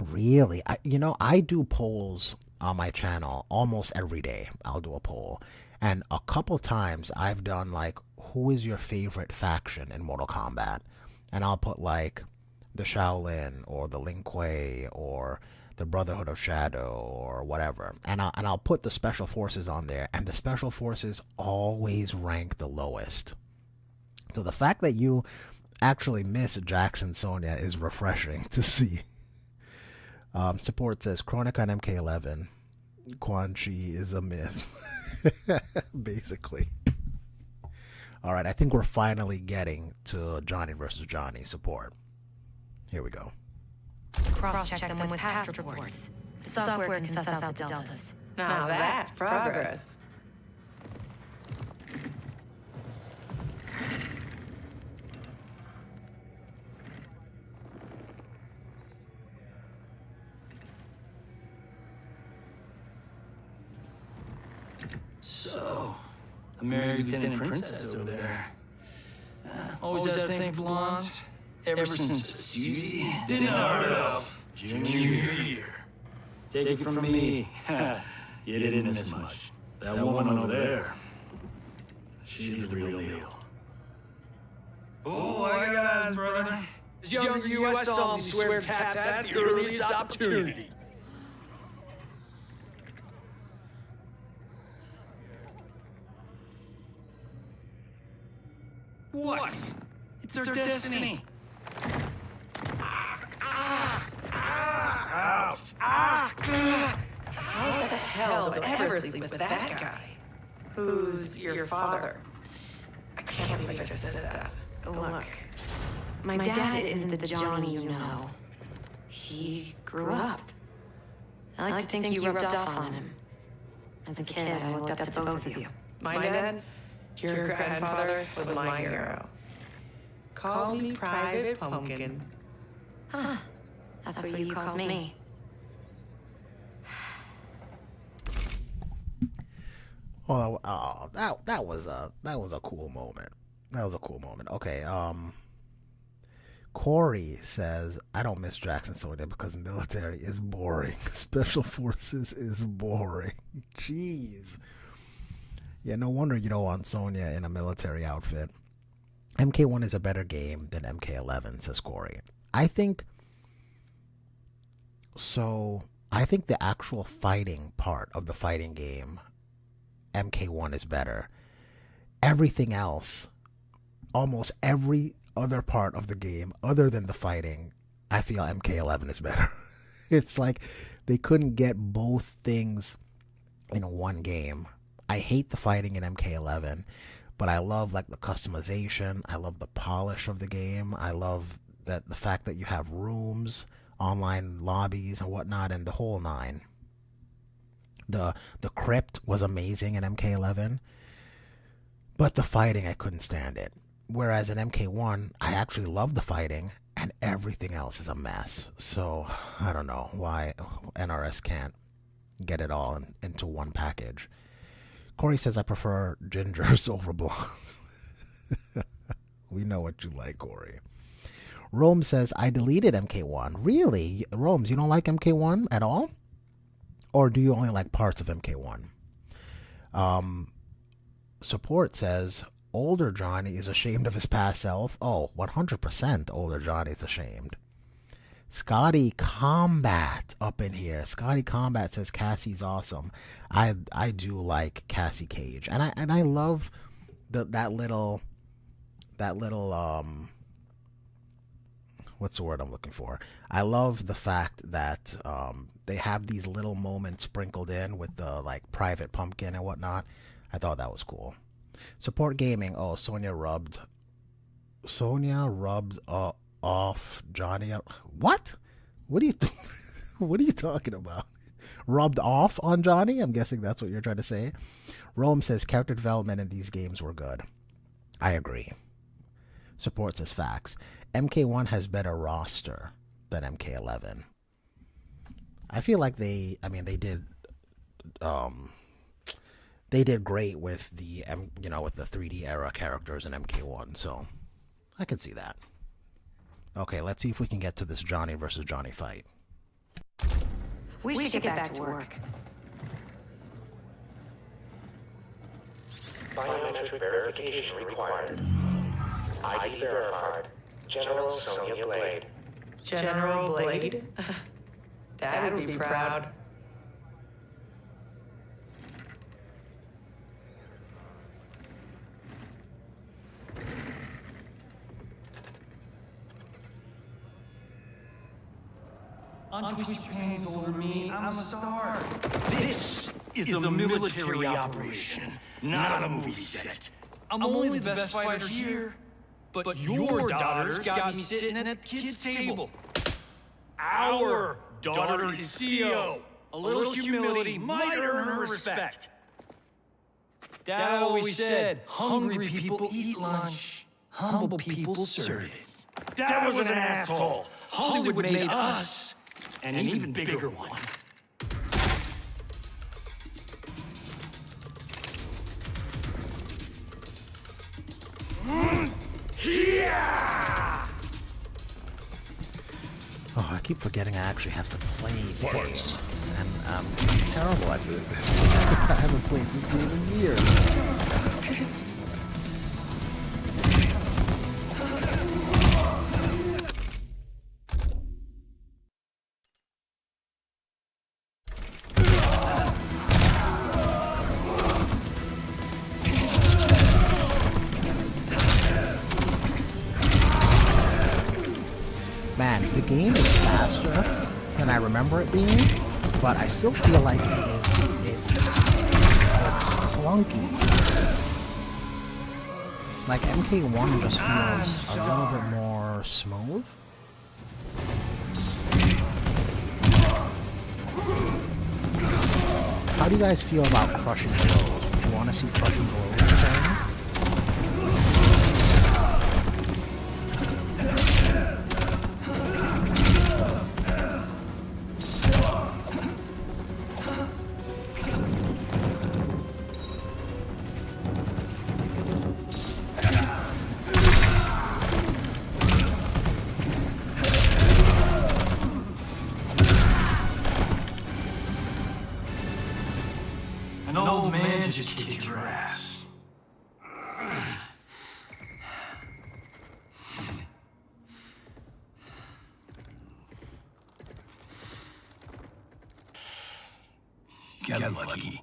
Really? I do polls on my channel almost every day. I'll do a poll. And a couple times I've done like, who is your favorite faction in Mortal Kombat? And I'll put like the Shaolin or the Lin Kuei or the Brotherhood of Shadow or whatever. And I'll put the Special Forces on there. And the Special Forces always rank the lowest. So the fact that you actually miss Jax and Sonya is refreshing to see. Support says, Kronika and MK11, Quan Chi is a myth. Basically. Alright, I think we're finally getting to Johnny versus Johnny support. Here we go. Cross-check them with past reports. The software can suss out the deltas. Now that's progress. So, a married lieutenant princess over there. Always had a thing for blondes. Ever since Susie did Naruto. Junior year. Take it from me. You didn't miss much. That woman over there. She's the real deal. Oh, I got it, brother. As young you, I saw him swear tap that at the earliest opportunity. What? It's our destiny. Ouch! How the hell did I ever sleep with that guy? Who's your father? I can't believe I just said that. Look, my dad isn't the Johnny you know. He grew up. I like to think you rubbed off on him. As a kid, I looked up to both of you. My dad? Your grandfather was my hero. Call me Private Pumpkin. Huh. That's what you called me. Oh, that was a cool moment. That was a cool moment. Okay, Corey says, I don't miss Jackson Sonya because military is boring. Special forces is boring. Jeez. Yeah, no wonder you don't want Sonya in a military outfit. MK1 is a better game than MK11, says Corey. I think the actual fighting part of the fighting game, MK1 is better. Everything else, almost every other part of the game, other than the fighting, I feel MK11 is better. It's like they couldn't get both things in one game. I hate the fighting in MK11, but I love like the customization. I love the polish of the game. I love that the fact that you have rooms, online lobbies and whatnot, and the whole nine. The crypt was amazing in MK11, but the fighting, I couldn't stand it. Whereas in MK1, I actually love the fighting, and everything else is a mess. So I don't know why NRS can't get it all into one package. Corey says, I prefer gingers over blondes. We know what you like, Corey. Rome says, I deleted MK1. Really? Rome's, you don't like MK1 at all? Or do you only like parts of MK1? Support says, older Johnny is ashamed of his past self. Oh, 100% older Johnny's ashamed. Scotty Combat up in here. Scotty Combat says Cassie's awesome. I do like Cassie Cage, and I love that little what's the word I'm looking for? I love the fact that they have these little moments sprinkled in with the like Private Pumpkin and whatnot. I thought that was cool. Support gaming. Oh, Sonya rubbed off Johnny. What? What are you talking about? Rubbed off on Johnny? I'm guessing that's what you're trying to say. Rome says character development in these games were good. I agree. Support says facts. MK1 has better roster. than MK11. I feel like they did great with the with the 3D era characters in MK1, so I could see that. Okay, let's see if we can get to this Johnny versus Johnny fight. We should get back to work. Biometric verification required. ID verified. General Sonya Blade. General Blade? Dad would be proud. Untwist your panties over me, I'm a star. This is a military operation, not a movie set. I'm only the best fighter here, but your daughter's got me sitting at the kids' table. Our daughter is CEO. A little humility might earn her respect. Dad always said, hungry people eat lunch, humble people serve it. Dad was an asshole. Hollywood made us an even bigger one. Yeah! Oh, I keep forgetting I actually have to play the game. And I'm terrible at doing this. I haven't played this game in years. Man, the game is faster than I remember it being, but I still feel like it's clunky. Like MK1 just feels a little bit more smooth. How do you guys feel about Crushing Blows? Would you want to see Crushing Blows return? An old man just kicked your ass. You got lucky.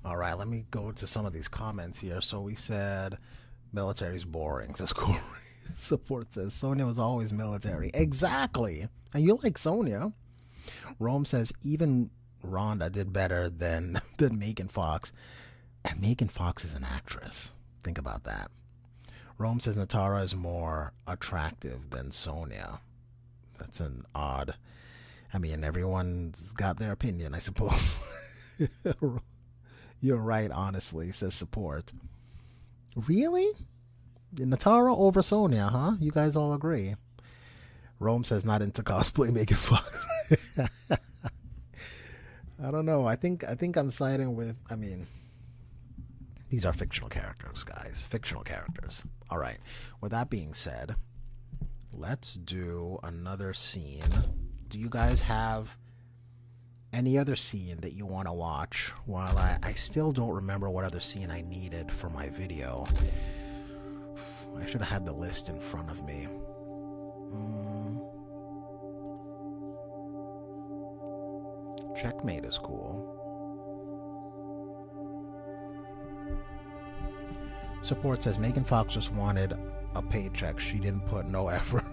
All right, let me go to some of these comments here. So we said military's boring, says Corey. Support says Sonya was always military. Exactly. And you like Sonya. Rome says even Rhonda did better than Megan Fox. And Megan Fox is an actress. Think about that. Rome says Natara is more attractive than Sonya. That's an odd... I mean, everyone's got their opinion, I suppose. You're right, honestly, says Support. Really? Natara over Sonya, huh? You guys all agree. Rome says not into cosplay, Megan Fox. I don't know. I think I'm siding with, I mean, these are fictional characters, guys. Fictional characters. All right. With that being said, let's do another scene. Do you guys have any other scene that you want to watch? While I still don't remember what other scene I needed for my video. I should have had the list in front of me. Checkmate is cool. Support says Megan Fox just wanted a paycheck. She didn't put no effort.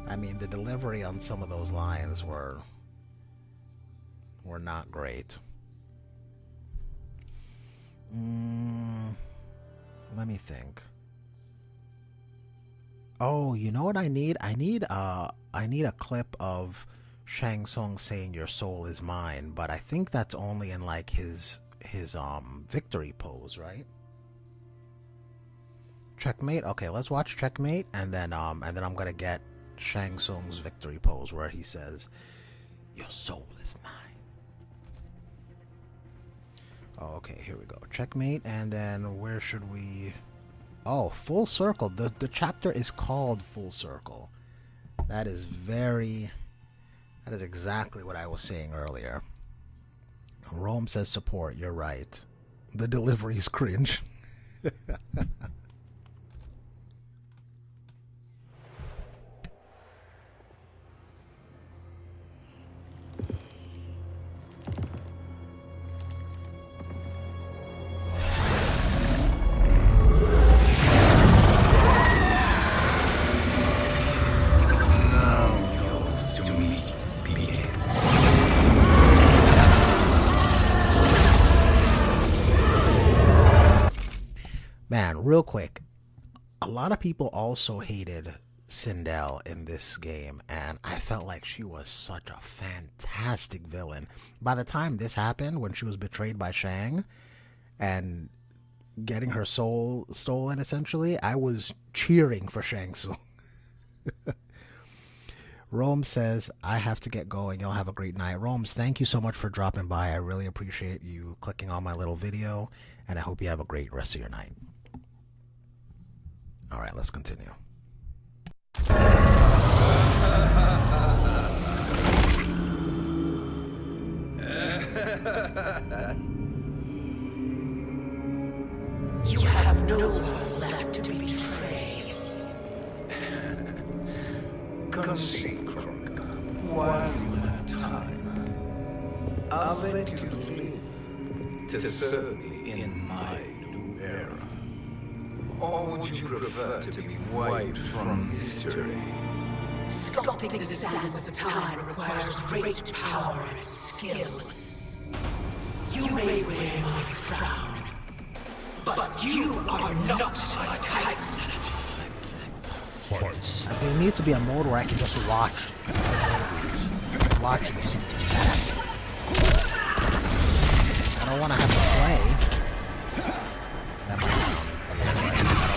I mean, the delivery on some of those lines were not great. Let me think. Oh, you know what I need? I need a clip of Shang Tsung saying your soul is mine, but I think that's only in like his victory pose, right? Checkmate. Okay, let's watch Checkmate, and then I'm gonna get Shang Tsung's victory pose where he says, "Your soul is mine." Oh, okay, here we go. Checkmate, and then where should we? Oh, Full Circle. The chapter is called Full Circle. That is exactly what I was saying earlier. Rome says support. You're right. The delivery is cringe. Man, real quick, a lot of people also hated Sindel in this game, and I felt like she was such a fantastic villain. By the time this happened, when she was betrayed by Shang and getting her soul stolen, essentially, I was cheering for Shang Tsung. Rome says, I have to get going. Y'all have a great night. Rome's, thank you so much for dropping by. I really appreciate you clicking on my little video, and I hope you have a great rest of your night. All right, let's continue. You have no one left to betray. Concede, Kronika, while you have time. I'll let you live to serve me in my new era. Or would you prefer to be wiped from history? Sculpting the sands of time requires great power and skill. You may wear my crown, but you are not a Titan. Fight. There needs to be a mode where I can just watch movies, watch the scenes. I don't want to have to play. That might sound a little right. I don't want to play.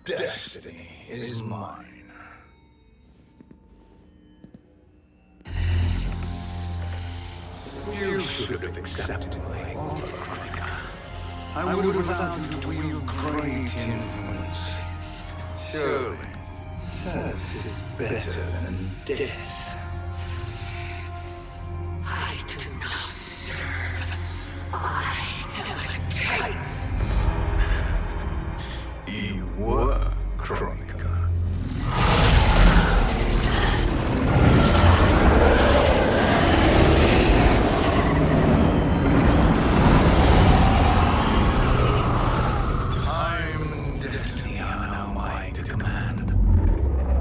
Destiny is mine. You should have accepted my offer, Kronika. I would have allowed you to wield great influence. Surely, service is better than death. I do not serve. I am a Titan. You were, Kronika. Time and destiny are now mine to command.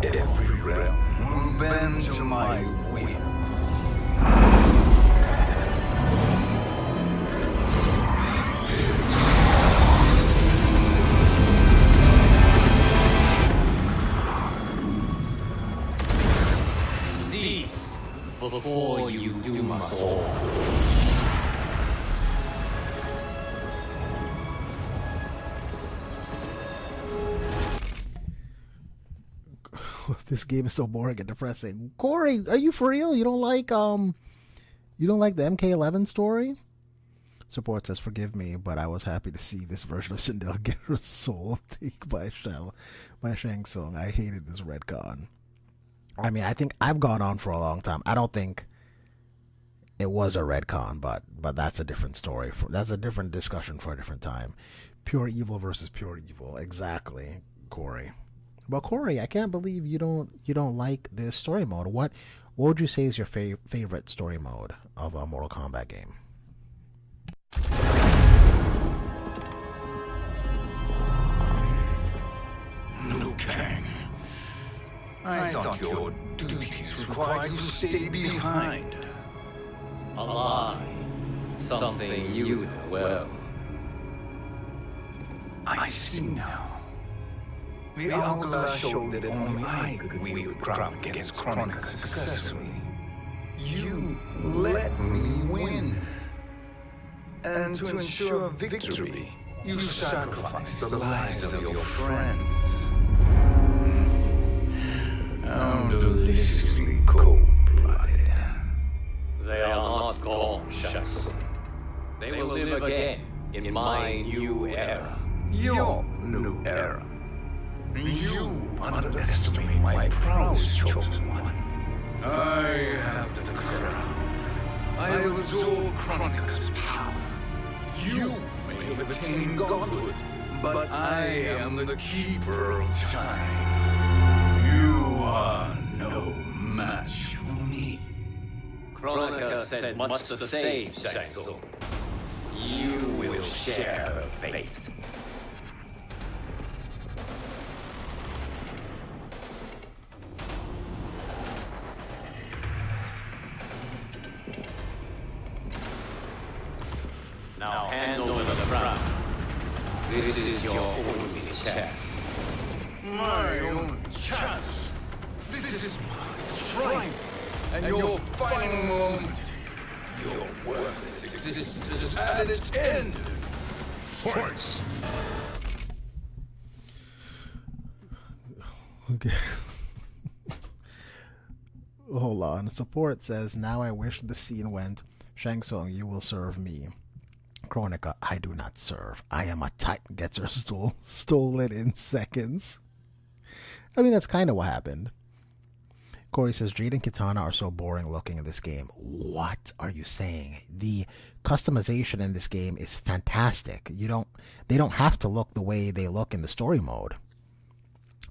Every realm will bend to my This game is so boring and depressing. Corey, are you for real? You don't like the MK11 story? Support says, forgive me, but I was happy to see this version of Sindel get her soul taken by Shang Tsung. I hated this retcon. I mean, I think I've gone on for a long time. I don't think it was a retcon, but that's a different story. That's a different discussion for a different time. Pure evil versus pure evil. Exactly, Corey. But Corey, I can't believe you don't like this story mode. What would you say is your favorite story mode of a Mortal Kombat game? Liu Kang. I thought your duties required you to stay behind. A lie. Something you know well. I see now. The hourglass showed that only I could wield the crown against Kronika successfully. You let me win. And to ensure victory, you sacrificed the lives of your friends. How deliciously cold-blooded. They are not gone, Shang Tsung. They will live again in my new era. Your new era. You underestimate my prowess, chosen one. I have the crown. I will absorb Kronika's power. You may have attained godhood, but I am the keeper of time. You are no match for me. Kronika said much the same, Shang Tsung. You will share her fate. Now hand over the crown. This is your only chance. My only chance? This is my triumph, and your final moment. Your worthless existence is at its end. Fight! Okay. Hold on. Support says, now I wish the scene went, Shang Tsung, you will serve me. Kronika, I do not serve. I am a Titan, gets her stolen in seconds. I mean, that's kind of what happened. Corey says, Jade and Kitana are so boring looking in this game. What are you saying? The customization in this game is fantastic. They don't have to look the way they look in the story mode.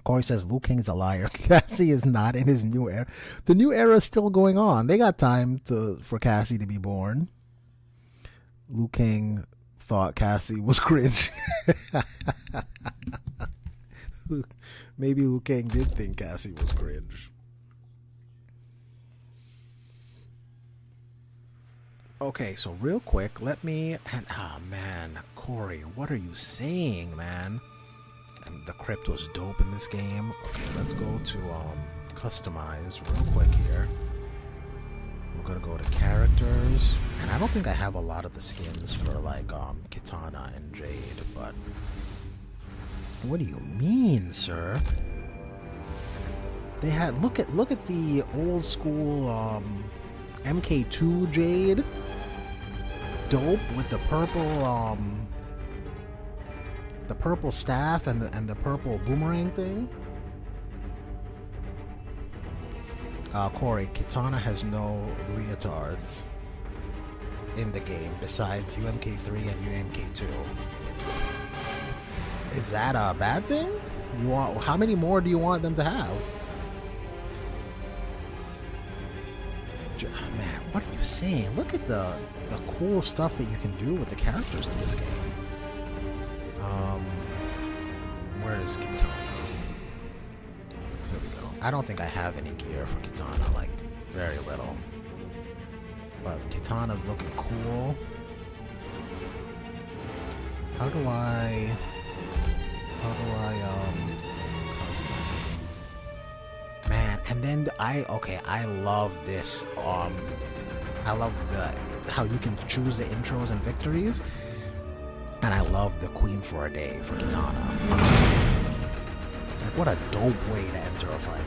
Corey says, Liu Kang's a liar. Cassie is not in his new era. The new era is still going on. They got time for Cassie to be born. Liu Kang thought Cassie was cringe. Maybe Liu Kang did think Cassie was cringe. Okay, so real quick, let me... man, Corey, what are you saying, man? And the crypt was dope in this game. Okay, let's go to customize real quick here. We're gonna go to characters, and I don't think I have a lot of the skins for like Kitana and Jade, but what do you mean, sir? They had look at the old school MK2 Jade, dope with the purple staff and the purple boomerang thing. Corey, Kitana has no leotards in the game besides UMK3 and UMK2. Is that a bad thing? How many more do you want them to have? Man, what are you saying? Look at the cool stuff that you can do with the characters in this game. Where is Kitana? Here we go. I don't think I have any gear for Kitana, like very little. But Kitana's looking cool. How do I man, and then I love this. I love how you can choose the intros and victories. And I love the Queen for a Day for Kitana. Like, what a dope way to enter a fight.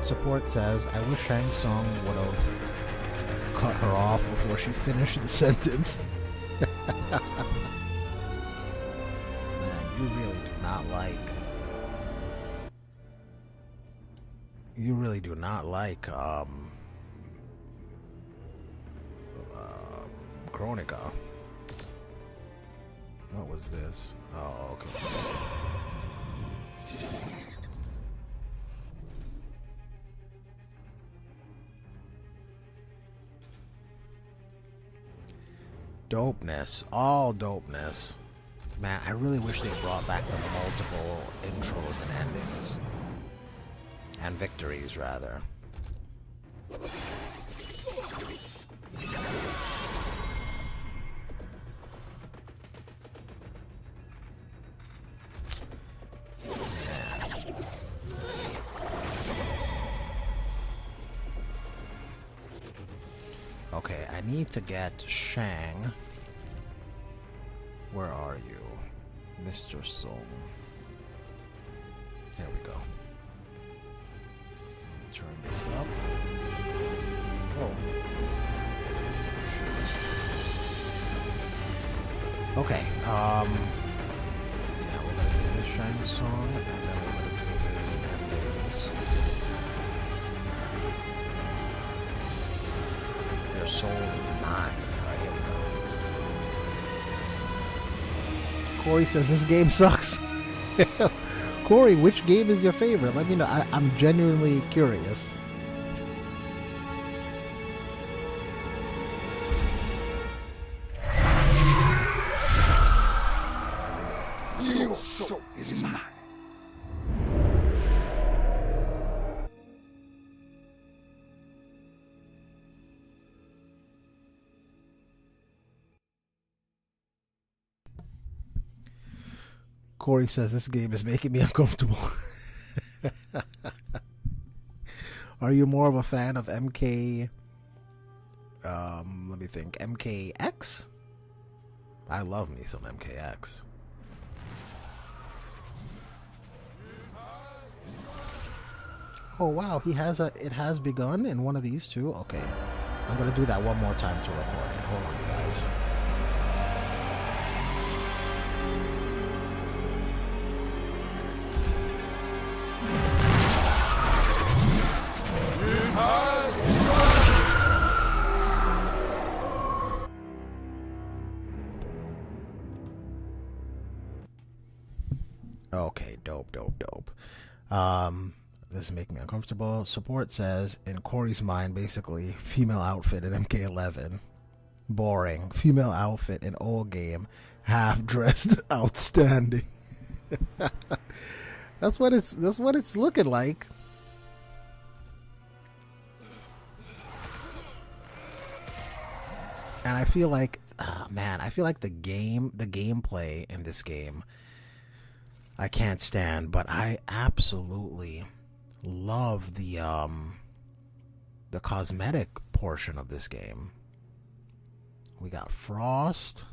Support says, I wish Shang Tsung would have cut her off before she finished the sentence. Man, you really do not like... You really do not like, Kronika. What was this? Oh, okay. Dopeness. All dopeness. Man, I really wish they brought back the multiple intros and endings. And victories, rather. Okay, I need to get Shang. Where are you? Mr. Soul. Here we go. Turn this up. Oh. Shoot. Okay, yeah, we're gonna do this Shang song, and then we're gonna do his endings. Your soul is mine. Alright, here we go. Corey says this game sucks. Corey, which game is your favorite? Let me know. I'm genuinely curious. Your soul is mine. Corey says this game is making me uncomfortable. Are you more of a fan of MK? Let me think. MKX? I love me some MKX. Oh wow, he has a. It has begun in one of these too. Okay, I'm gonna do that one more time to record it. Hold on, you guys. Okay, dope. This is making me uncomfortable. Support says, in Corey's mind, basically, female outfit in MK11. Boring. Female outfit in old game. Half-dressed. Outstanding. That's what it's looking like. And I feel like, I feel like the gameplay in this game, I can't stand, but I absolutely love the cosmetic portion of this game. We got Frost.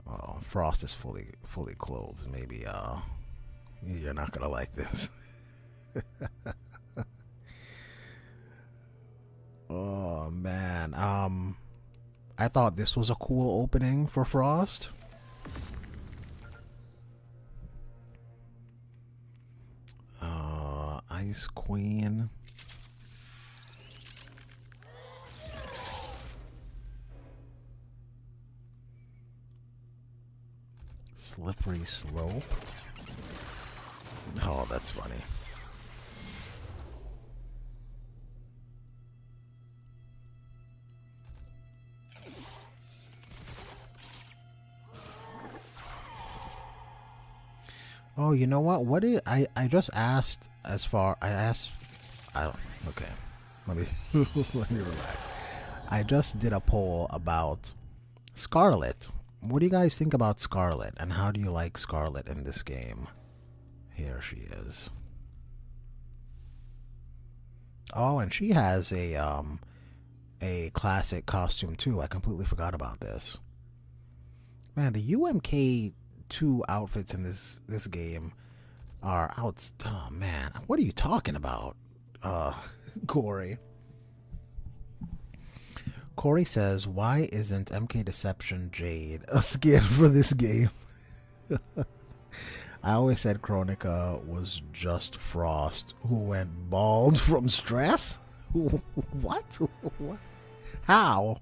Oh, Frost is fully clothed. Maybe you're not gonna like this. Oh man, I thought this was a cool opening for Frost. Ice Queen. Slippery Slope. Oh, that's funny. Oh, you know what? What is I just asked okay. Let me let me relax. I just did a poll about Scarlet. What do you guys think about Scarlet, and how do you like Scarlet in this game? Here she is. Oh, and she has a classic costume too. I completely forgot about this. Man, the UMK2 outfits in this game are out. Oh man, what are you talking about, Corey? Corey says, "Why isn't MK Deception Jade a skin for this game?" I always said Chronica was just Frost who went bald from stress. What? What? How?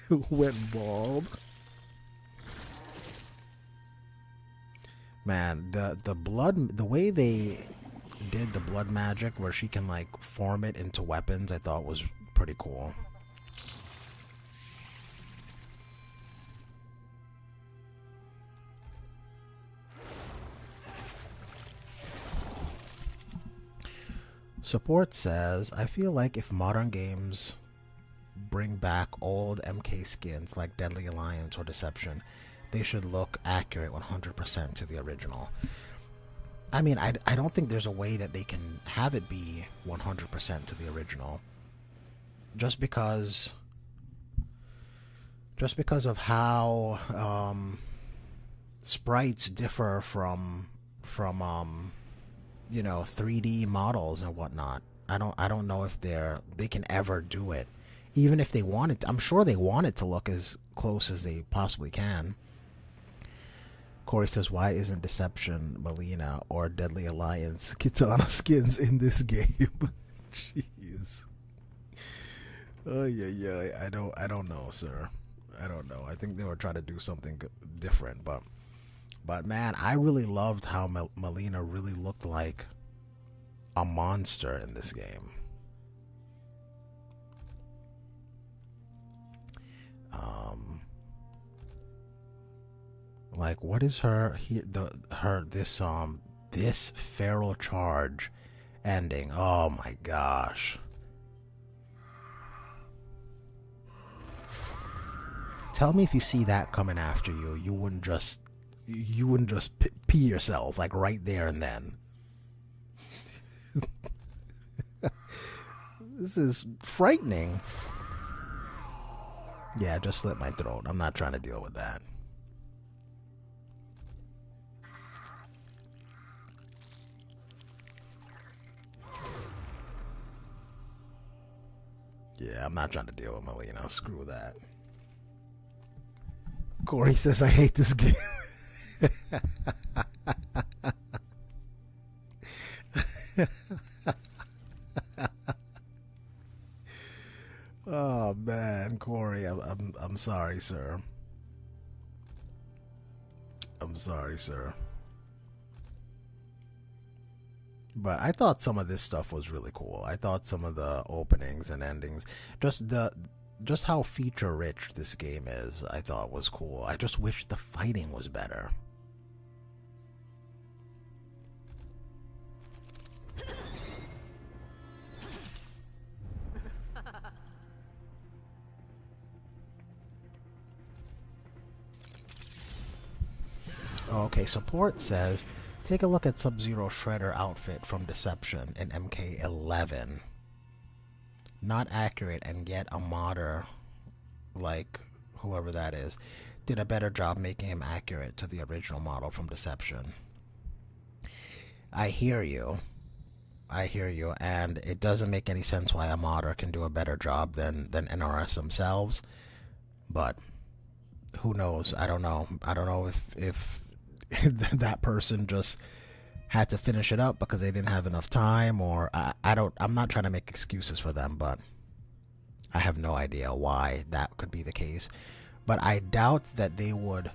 Who went bald? Man, the blood, the way they did the blood magic where she can like form it into weapons, I thought was pretty cool. Support says, I feel like if modern games bring back old MK skins like Deadly Alliance or Deception, they should look accurate 100% to the original. I mean, I don't think there's a way that they can have it be 100% to the original. Just because of how sprites differ from you know, 3D models and whatnot. I don't know if they can ever do it. Even if they want it, I'm sure they want it to look as close as they possibly can. Corey says, why isn't Deception, Melina, or Deadly Alliance Kitana skins in this game? Jeez. Oh yeah. I don't know, sir. I don't know. I think they were trying to do something different, but man, I really loved how Melina really looked like a monster in this game. Like, what is this feral charge ending? Oh my gosh. Tell me if you see that coming after you, you wouldn't just pee yourself like right there and then. This is frightening. Yeah, just slit my throat. I'm not trying to deal with that. Yeah, I'm not trying to deal with Melina. Screw that. Corey says, I hate this game. Oh man, Corey, I'm sorry, sir. I'm sorry, sir. But I thought some of this stuff was really cool. I thought some of the openings and endings, just how feature rich this game is, I thought was cool. I just wish the fighting was better. Okay, support says, take a look at Sub-Zero Shredder outfit from Deception in MK11. Not accurate, and yet a modder, like whoever that is, did a better job making him accurate to the original model from Deception. I hear you, and it doesn't make any sense why a modder can do a better job than NRS themselves, but who knows? I don't know if that person just had to finish it up because they didn't have enough time, or I'm not trying to make excuses for them, but I have no idea why that could be the case. But I doubt that they would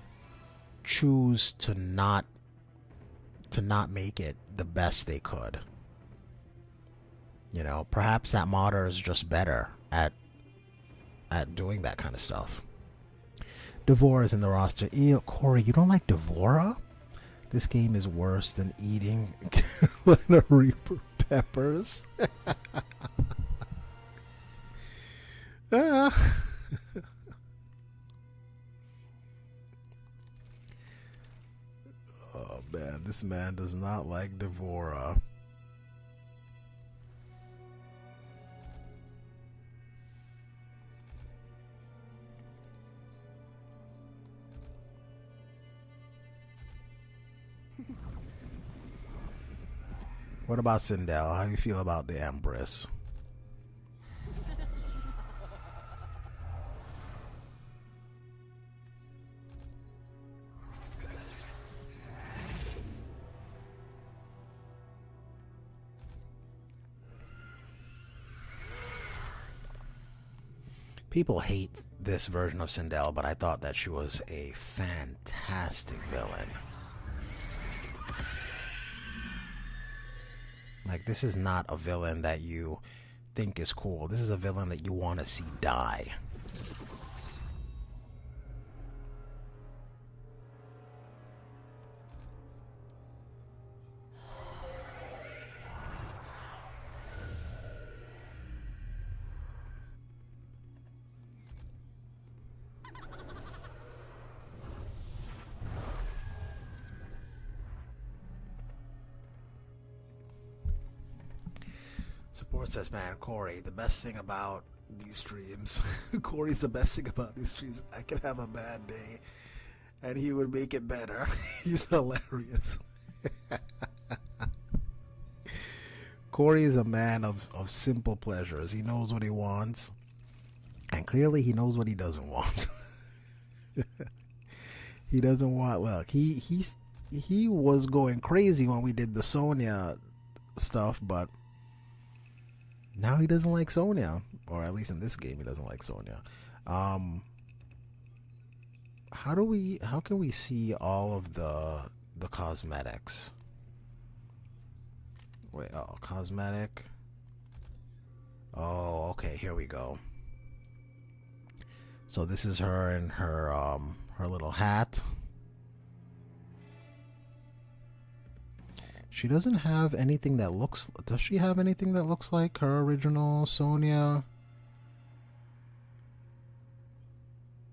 choose to not make it the best they could. You know, perhaps that modder is just better at doing that kind of stuff. Devora's in the roster. Ew, Corey, you don't like Devora? This game is worse than eating Carolina Reaper peppers. Oh man, this man does not like Devora. What about Sindel? How you feel about the Empress? People hate this version of Sindel, but I thought that she was a fantastic villain. Like, this is not a villain that you think is cool. This is a villain that you want to see die. Support says, man, Corey, the best thing about these streams, Corey's the best thing about these streams. I could have a bad day and he would make it better. He's hilarious. Corey is a man of simple pleasures. He knows what he wants, and clearly he knows what he doesn't want. He doesn't want, look, he was going crazy when we did the Sonya stuff, but now he doesn't like Sonya, or at least in this game he doesn't like Sonya. How can we see all of the cosmetics? Wait, oh, cosmetic. Oh, okay, here we go. So this is her in her little hat. She doesn't have anything that looks... Does she have anything that looks like her original Sonya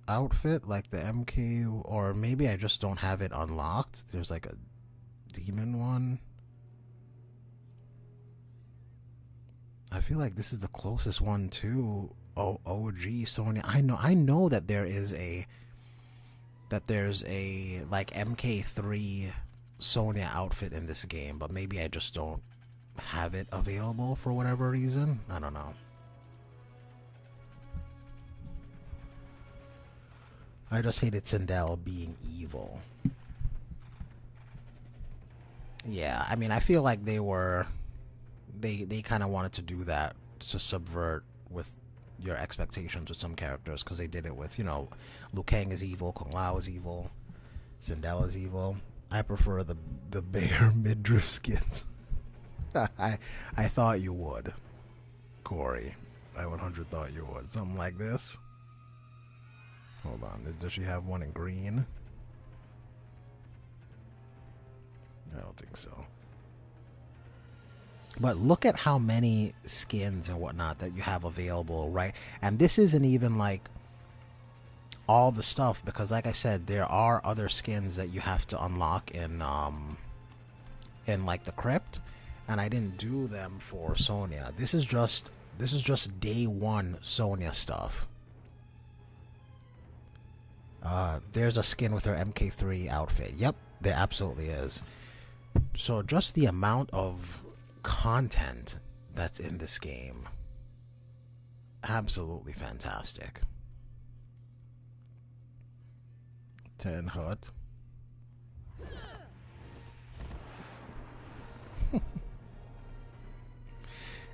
outfit? Like the MK... Or maybe I just don't have it unlocked. There's like a demon one. I feel like this is the closest one to OG Sonya. I know that there's a like MK3 Sonya outfit in this game, but maybe I just don't have it available for whatever reason. I don't know. I just hated Sindel being evil. Yeah, I mean, I feel like they kind of wanted to do that to subvert with your expectations with some characters, because they did it with, you know, Liu Kang is evil, Kung Lao is evil, Sindel is evil. I prefer the bare midriff skins. I thought you would, Corey. I 100 thought you would. Something like this. Hold on. Does she have one in green? I don't think so. But look at how many skins and whatnot that you have available, right? And this isn't even like all the stuff, because like I said, there are other skins that you have to unlock in like the crypt, and I didn't do them for Sonya. This is just day one Sonya stuff. There's a skin with her MK3 outfit. Yep, there absolutely is. So just the amount of content that's in this game, absolutely fantastic. 10 hut.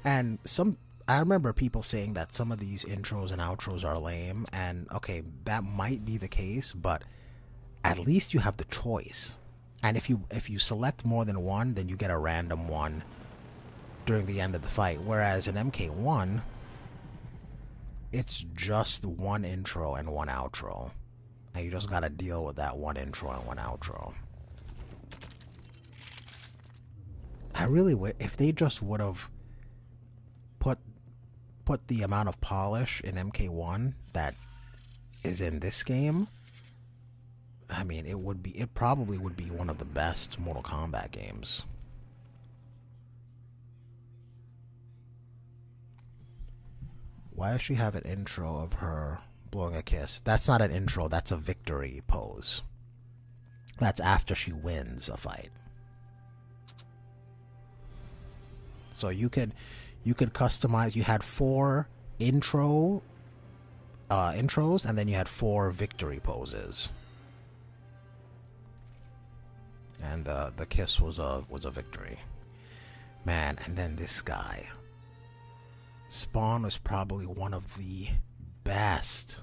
And I remember people saying that some of these intros and outros are lame, and okay, that might be the case, but at least you have the choice. And if you select more than one, then you get a random one during the end of the fight. Whereas in MK1, it's just one intro and one outro. And you just gotta deal with that one intro and one outro. I really wish if they just would have put the amount of polish in MK1 that is in this game. I mean, it probably would be one of the best Mortal Kombat games. Why does she have an intro of her blowing a kiss? That's not an intro, that's a victory pose. That's after she wins a fight. So you could customize. You had 4 intros, and then you had 4 victory poses. And the kiss was a victory, man. And then this guy, Spawn, was probably one of the best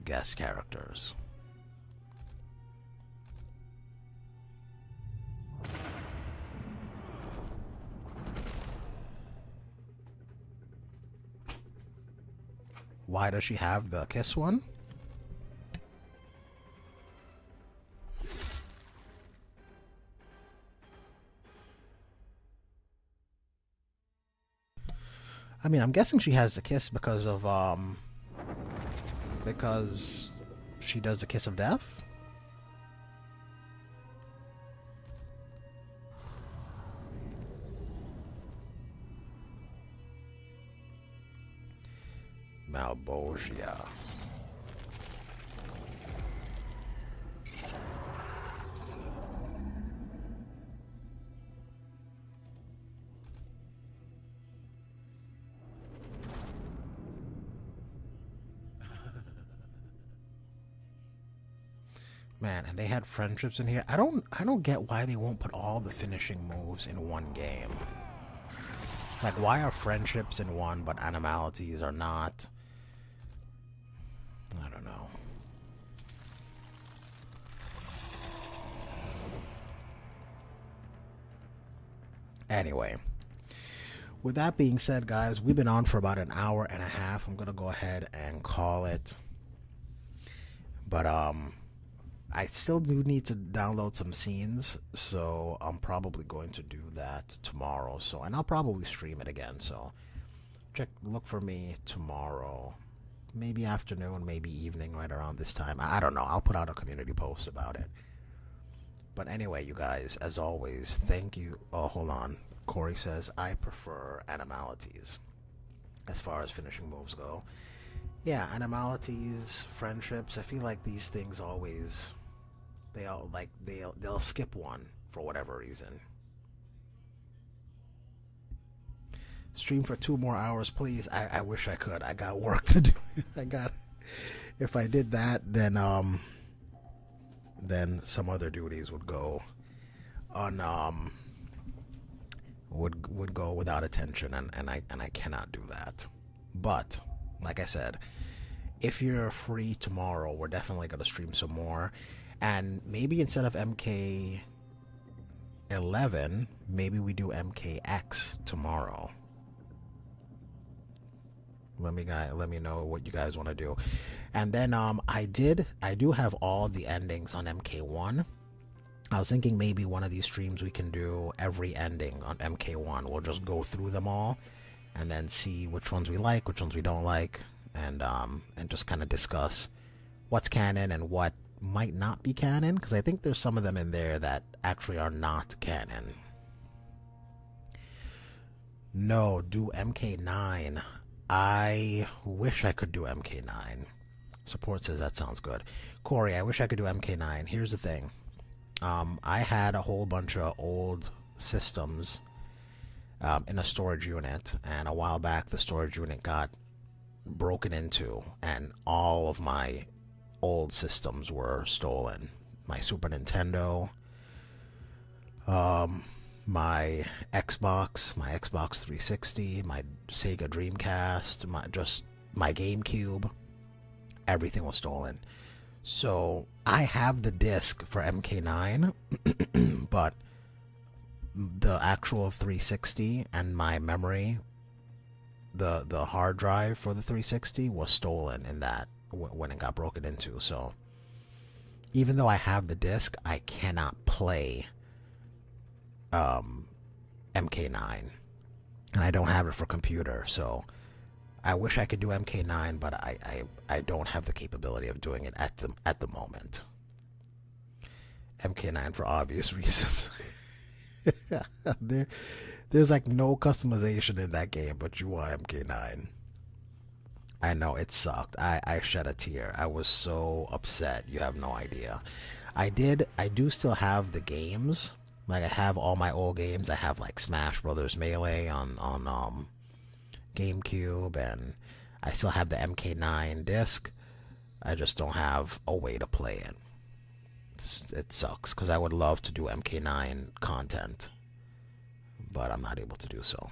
guest characters. Why does she have the kiss one? I mean, I'm guessing she has the kiss because of because she does the kiss of death. Malbogia. Man, and they had friendships in here. I don't get why they won't put all the finishing moves in one game. Like, why are friendships in one but animalities are not? I don't know. Anyway, with that being said, guys, we've been on for about an hour and a half. I'm gonna go ahead and call it. But I still do need to download some scenes, so I'm probably going to do that tomorrow. So, and I'll probably stream it again. So, look for me tomorrow, maybe afternoon, maybe evening, right around this time. I don't know. I'll put out a community post about it. But anyway, you guys, as always, thank you. Oh, hold on. Corey says I prefer animalities as far as finishing moves go. Yeah, animalities, friendships. I feel like these things always. They'll skip one for whatever reason. Stream for 2 more hours, please. I wish I could. I got work to do. If I did that, then some other duties would go on would go without attention, and I cannot do that. But like I said, if you're free tomorrow, we're definitely gonna stream some more. And maybe instead of MK11, maybe we do MKX tomorrow. Let me know what you guys want to do. And then I do have all the endings on MK1. I was thinking maybe one of these streams we can do every ending on MK1. We'll just go through them all and then see which ones we like, which ones we don't like, and just kind of discuss what's canon and what might not be canon, because I think there's some of them in there that actually are not canon. No, do MK9. I wish I could do MK9. Support says that sounds good. Corey, I wish I could do MK9. Here's the thing. I had a whole bunch of old systems in a storage unit, and a while back the storage unit got broken into, and all of my old systems were stolen. My Super Nintendo, my Xbox 360, my Sega Dreamcast, my GameCube, everything was stolen. So I have the disc for MK9, but the actual 360 and my memory, the hard drive for the 360 was stolen in that when it got broken into. So even though I have the disc, I cannot play MK9, and I don't have it for computer. So I wish I could do MK9, but I don't have the capability of doing it at the moment. MK9 for obvious reasons. There's like no customization in that game, but you want MK9. I know, it sucked. I shed a tear. I was so upset. You have no idea. I do still have the games, Like, I have all my old games. I have like Smash Brothers Melee on GameCube, and I still have the MK9 disc. I just don't have a way to play it. It sucks, because I would love to do MK9 content, but I'm not able to do so.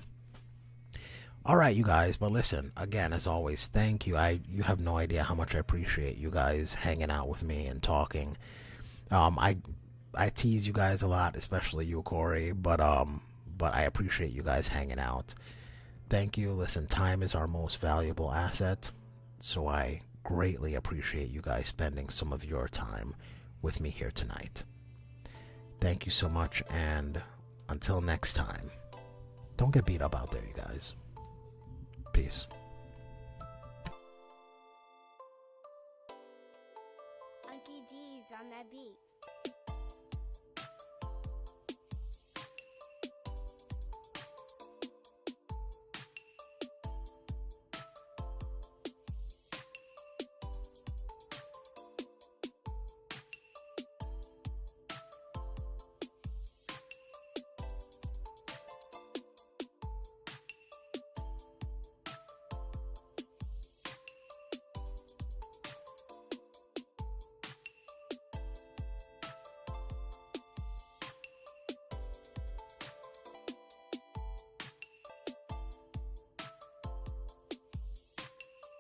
Alright, you guys, but listen, again, as always, thank you. You have no idea how much I appreciate you guys hanging out with me and talking. I tease you guys a lot, especially you, Corey, but I appreciate you guys hanging out. Thank you. Listen, time is our most valuable asset, so I greatly appreciate you guys spending some of your time with me here tonight. Thank you so much, and until next time, don't get beat up out there, you guys. Peace.